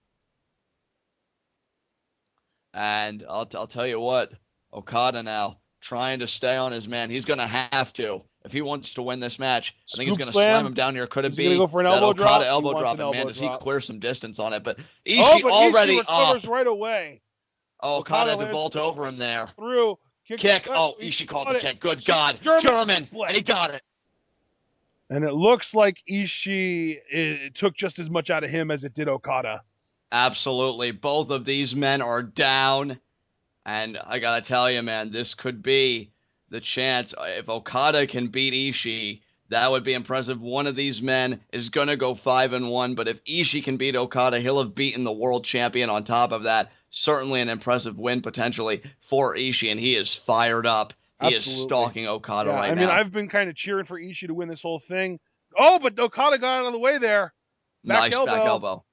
And I'll tell you what, Okada now trying to stay on his man. He's going to have to if he wants to win this match. I think he's going to slam him down here. Could it be go for an elbow Okada drop? elbow drop? And man, does he clear some distance on it? But Ishii already recovers right away. Oh, Okada had to vault over him there. Through. Kick. Oh, Ishii called the kick. Good God. German. And he got it. And it looks like Ishii took just as much out of him as it did Okada. Absolutely. Both of these men are down. And I got to tell you, man, this could be the chance. If Okada can beat Ishii, that would be impressive. One of these men is going to go 5-1. But if Ishii can beat Okada, he'll have beaten the world champion on top of that. Certainly an impressive win potentially for Ishii, and he is fired up. He is Absolutely. stalking Okada Yeah, right I mean, now. I've been kind of cheering for Ishii to win this whole thing. Oh, but Okada got out of the way there. Back Nice back elbow. elbow.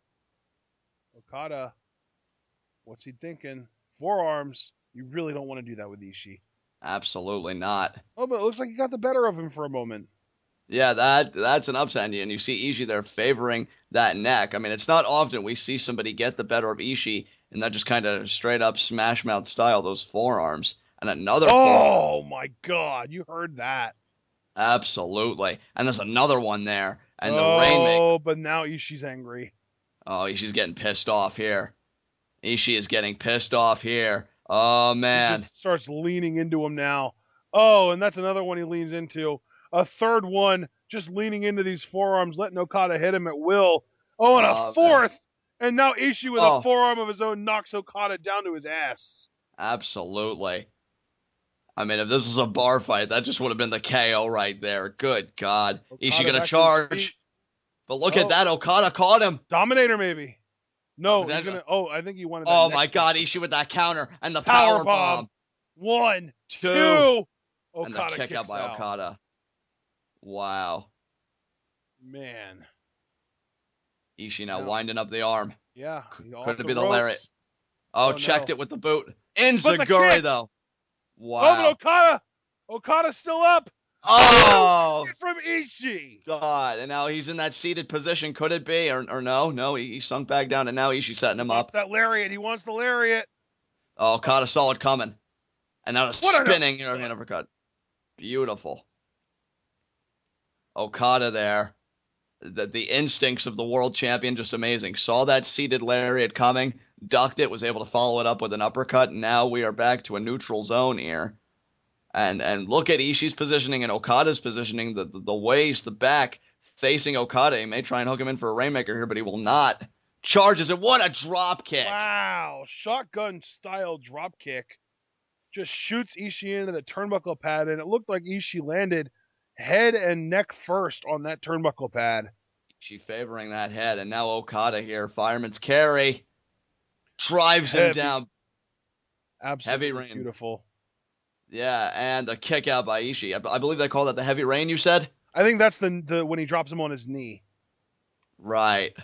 Okada, what's he thinking? Forearms. You really don't want to do that with Ishii. Absolutely not. Oh, but it looks like he got the better of him for a moment. Yeah, that's an upset, and you see Ishii there favoring that neck. I mean, it's not often we see somebody get the better of Ishii in that just kind of straight up smash mouth style, those forearms. And another forearm. Oh my God, you heard that. Absolutely. And there's another one there. And the Rainmaker. Oh, but now Ishii's angry. Oh, Ishii's getting pissed off here. Ishii is getting pissed off here. Oh, He man. just starts leaning into him now. Oh, and that's another one he leans into. A third one, just leaning into these forearms, letting Okada hit him at will. Oh, and a Man. fourth. And now Ishii with a forearm of his own knocks Okada down to his ass. Absolutely. I mean, if this was a bar fight, that just would have been the KO right there. Good God. Okada Ishii gonna back to his feet. charge. But look at that. Okada caught him. Dominator, maybe. No, he's gonna. Oh, I think he wanted that. Oh my God, Ishii with that counter and the power bomb. 1, 2. And the kick out by Okada. Wow. Man. Ishii now winding up the arm. Yeah. Could it be the lariat? Oh, checked it with the boot. Enziguri, though. Wow. Oh, but Okada's still up. Oh! From Ishii. God. And now he's in that seated position. Could it be? Or no? No, he sunk back down, and now Ishii setting him up. That lariat. He wants the lariat. Oh, Okada saw it coming. And now spinning uppercut. Beautiful. Okada there. The instincts of the world champion, just amazing. Saw that seated lariat coming, ducked it, was able to follow it up with an uppercut, and now we are back to a neutral zone here. And look at Ishii's positioning and Okada's positioning, the waist, the back, facing Okada. He may try and hook him in for a Rainmaker here, but he will not. Charges it. What a drop kick. Wow. Shotgun-style drop kick. Just shoots Ishii into the turnbuckle pad, and it looked like Ishii landed head and neck first on that turnbuckle pad. Ishii favoring that head, and now Okada here, fireman's carry, drives him down. Absolutely heavy rain. Beautiful. Yeah, and a kick out by Ishii. I believe they call that the heavy rain, you said? I think that's the when he drops him on his knee. Right.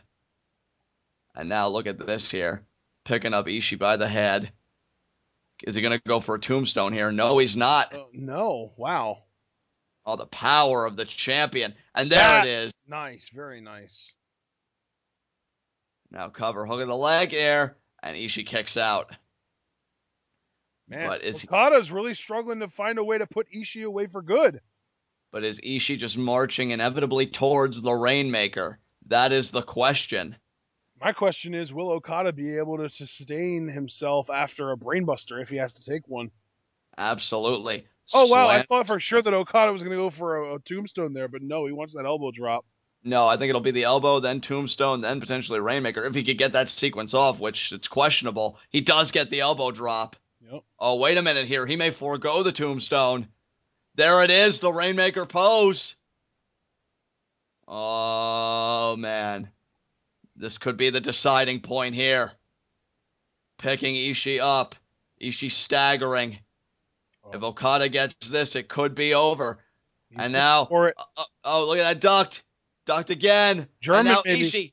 And now look at this here. Picking up Ishii by the head. Is he going to go for a tombstone here? No, he's not. No. Wow. Oh, the power of the champion. And there it is. Nice. Very nice. Now cover. Hook of the leg here. And Ishii kicks out. Man, Okada's really struggling to find a way to put Ishii away for good. But is Ishii just marching inevitably towards the Rainmaker? That is the question. My question is, will Okada be able to sustain himself after a brainbuster if he has to take one? Absolutely. Oh, wow, I thought for sure that Okada was going to go for a tombstone there, but no, he wants that elbow drop. No, I think it'll be the elbow, then tombstone, then potentially Rainmaker. If he could get that sequence off, which it's questionable, he does get the elbow drop. Yep. Oh, wait a minute here. He may forego the tombstone. There it is, the Rainmaker pose. Oh, man. This could be the deciding point here. Picking Ishii up. Ishii staggering. If Okada gets this, it could be over. And now, oh, look at that ducked. Ducked again. German, and now maybe. Ishii.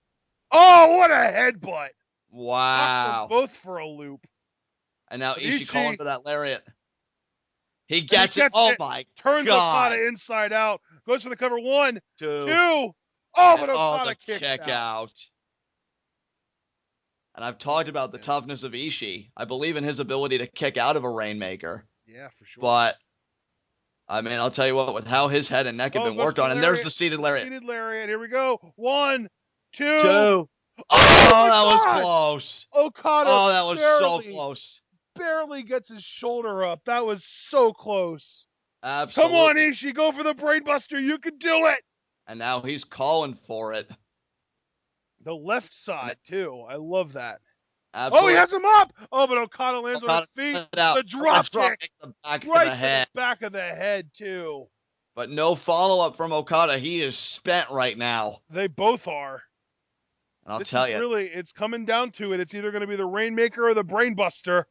Oh, what a headbutt. Wow. Knocks them both for a loop. And now Ishii calling for that lariat. He gets it. Oh, my God. Turns Okada inside out. Goes for the cover. 1, 2. Oh, but Okada kicks out. And I've talked about the toughness of Ishii. I believe in his ability to kick out of a Rainmaker. Yeah, for sure. But, I mean, I'll tell you what, with how his head and neck have been worked on, and there's the seated lariat. Seated lariat. Here we go. 1, 2. Oh, that was close. Okada. Oh, that was so close. Barely gets his shoulder up. That was so close. Absolutely. Come on, Ishii. Go for the brainbuster. You can do it. And now he's calling for it. The left side, too. I love that. Absolutely. Oh, he has him up. Oh, but Okada lands on his feet. The drop kick. Right to the back of the head, too. But no follow-up from Okada. He is spent right now. They both are. And I'll tell you. Really, it's coming down to it. It's either going to be the Rainmaker or the Brainbuster.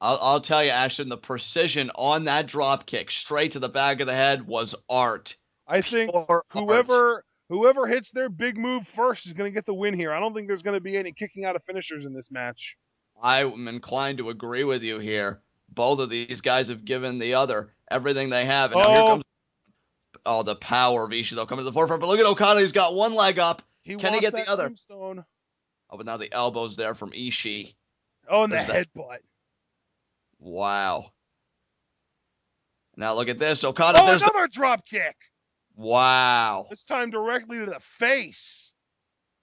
I'll tell you, Ashton, the precision on that drop kick straight to the back of the head was art. I think Pure art. whoever hits their big move first is going to get the win here. I don't think there's going to be any kicking out of finishers in this match. I'm inclined to agree with you here. Both of these guys have given the other everything they have, and now here Oh, comes the power of Ishii. They'll come to the forefront, but look at Okada. He's got one leg up. he Can he wants get the that other? tombstone. Oh, but now the elbow's there from Ishii. Oh, and the There's the headbutt. wow. Now look at this, Okada. Oh, There's the another drop kick. wow. This time directly to the face.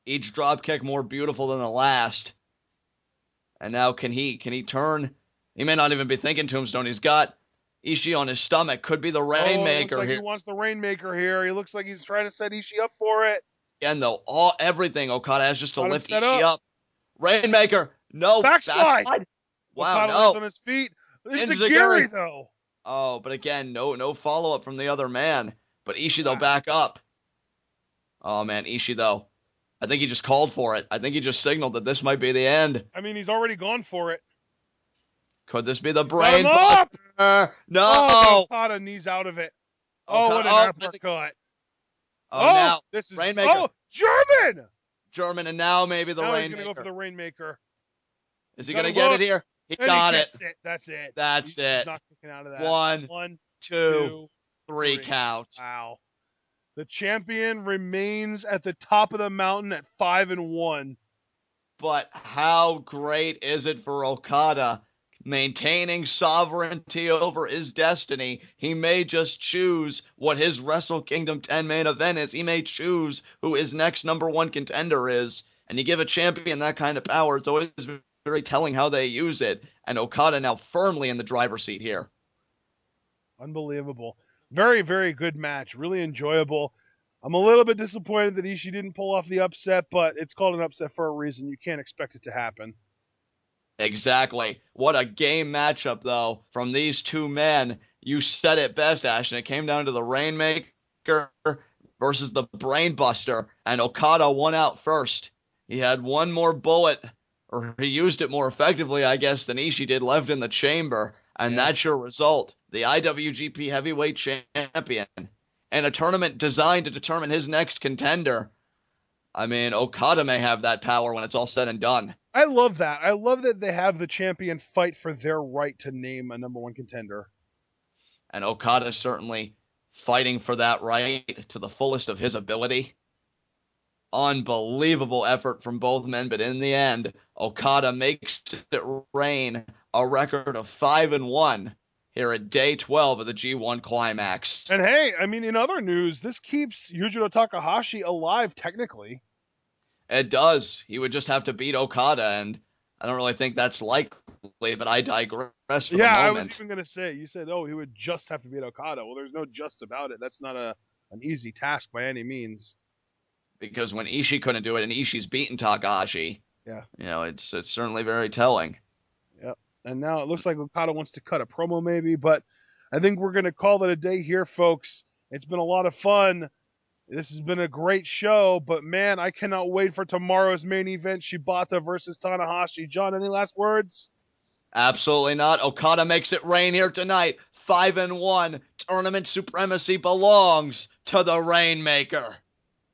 Each drop kick more beautiful than the last. And now can he turn? He may not even be thinking tombstone. He's got Ishii on his stomach. Could be the Looks Rainmaker like here. he wants the Rainmaker here. He looks like he's trying to set Ishii up for it. Again, though, everything Okada has just to Got him lift set Ishii up. Rainmaker. No. Backslide. Wow, Okada lands on his feet. It's a Gary, though. Oh, but again, no follow-up from the other man. But Ishii, though, back up. Oh, man, Ishii, though. I think he just called for it. I think he just signaled that this might be the end. I mean, he's already gone for it. Could this be the Got him brain up! buster? No! Oh, Okada knees out of it. Oh, what an uppercut. Now, this is... Rainmaker. Oh, German! German, and now maybe the now Rainmaker. He's going to go for the Rainmaker. Is he going to get it here? He got it. That's it. That's it. He's not kicking out of that. One, two, three count. Wow. The champion remains at the top of the mountain at 5-1. But how great is it for Okada? Maintaining sovereignty over his destiny. He may just choose what his Wrestle Kingdom 10 main event is. He may choose who his next number one contender is. And you give a champion that kind of power, it's always very telling how they use it. And Okada now firmly in the driver's seat here. Unbelievable. Very, very good match. Really enjoyable. I'm a little bit disappointed that Ishii didn't pull off the upset, but it's called an upset for a reason. You can't expect it to happen. Exactly. What a game matchup, though, from these two men. You said it best, Ashton. It came down to the Rainmaker versus the Brainbuster, and Okada won out first. He had one more bullet, or he used it more effectively, I guess, than Ishii did left in the chamber, and that's your result. The IWGP Heavyweight Champion, and a tournament designed to determine his next contender. I mean, Okada may have that power when it's all said and done. I love that. I love that they have the champion fight for their right to name a number one contender. And Okada is certainly fighting for that right to the fullest of his ability. Unbelievable effort from both men, but in the end, Okada makes it reign a record of 5-1 here at day 12 of the G1 Climax. And hey, I mean, in other news, this keeps Yujiro Takahashi alive technically. It does. He would just have to beat Okada, and I don't really think that's likely, but I digress for the moment. I was even going to say, you said, he would just have to beat Okada. Well, there's no just about it. That's not an easy task by any means. Because when Ishii couldn't do it, and Ishii's beaten Takahashi, it's certainly very telling. Yep. And now it looks like Okada wants to cut a promo maybe, but I think we're going to call it a day here, folks. It's been a lot of fun. This has been a great show, but man, I cannot wait for tomorrow's main event, Shibata versus Tanahashi. John, any last words? Absolutely not. Okada makes it rain here tonight. 5-1. Tournament supremacy belongs to the Rainmaker.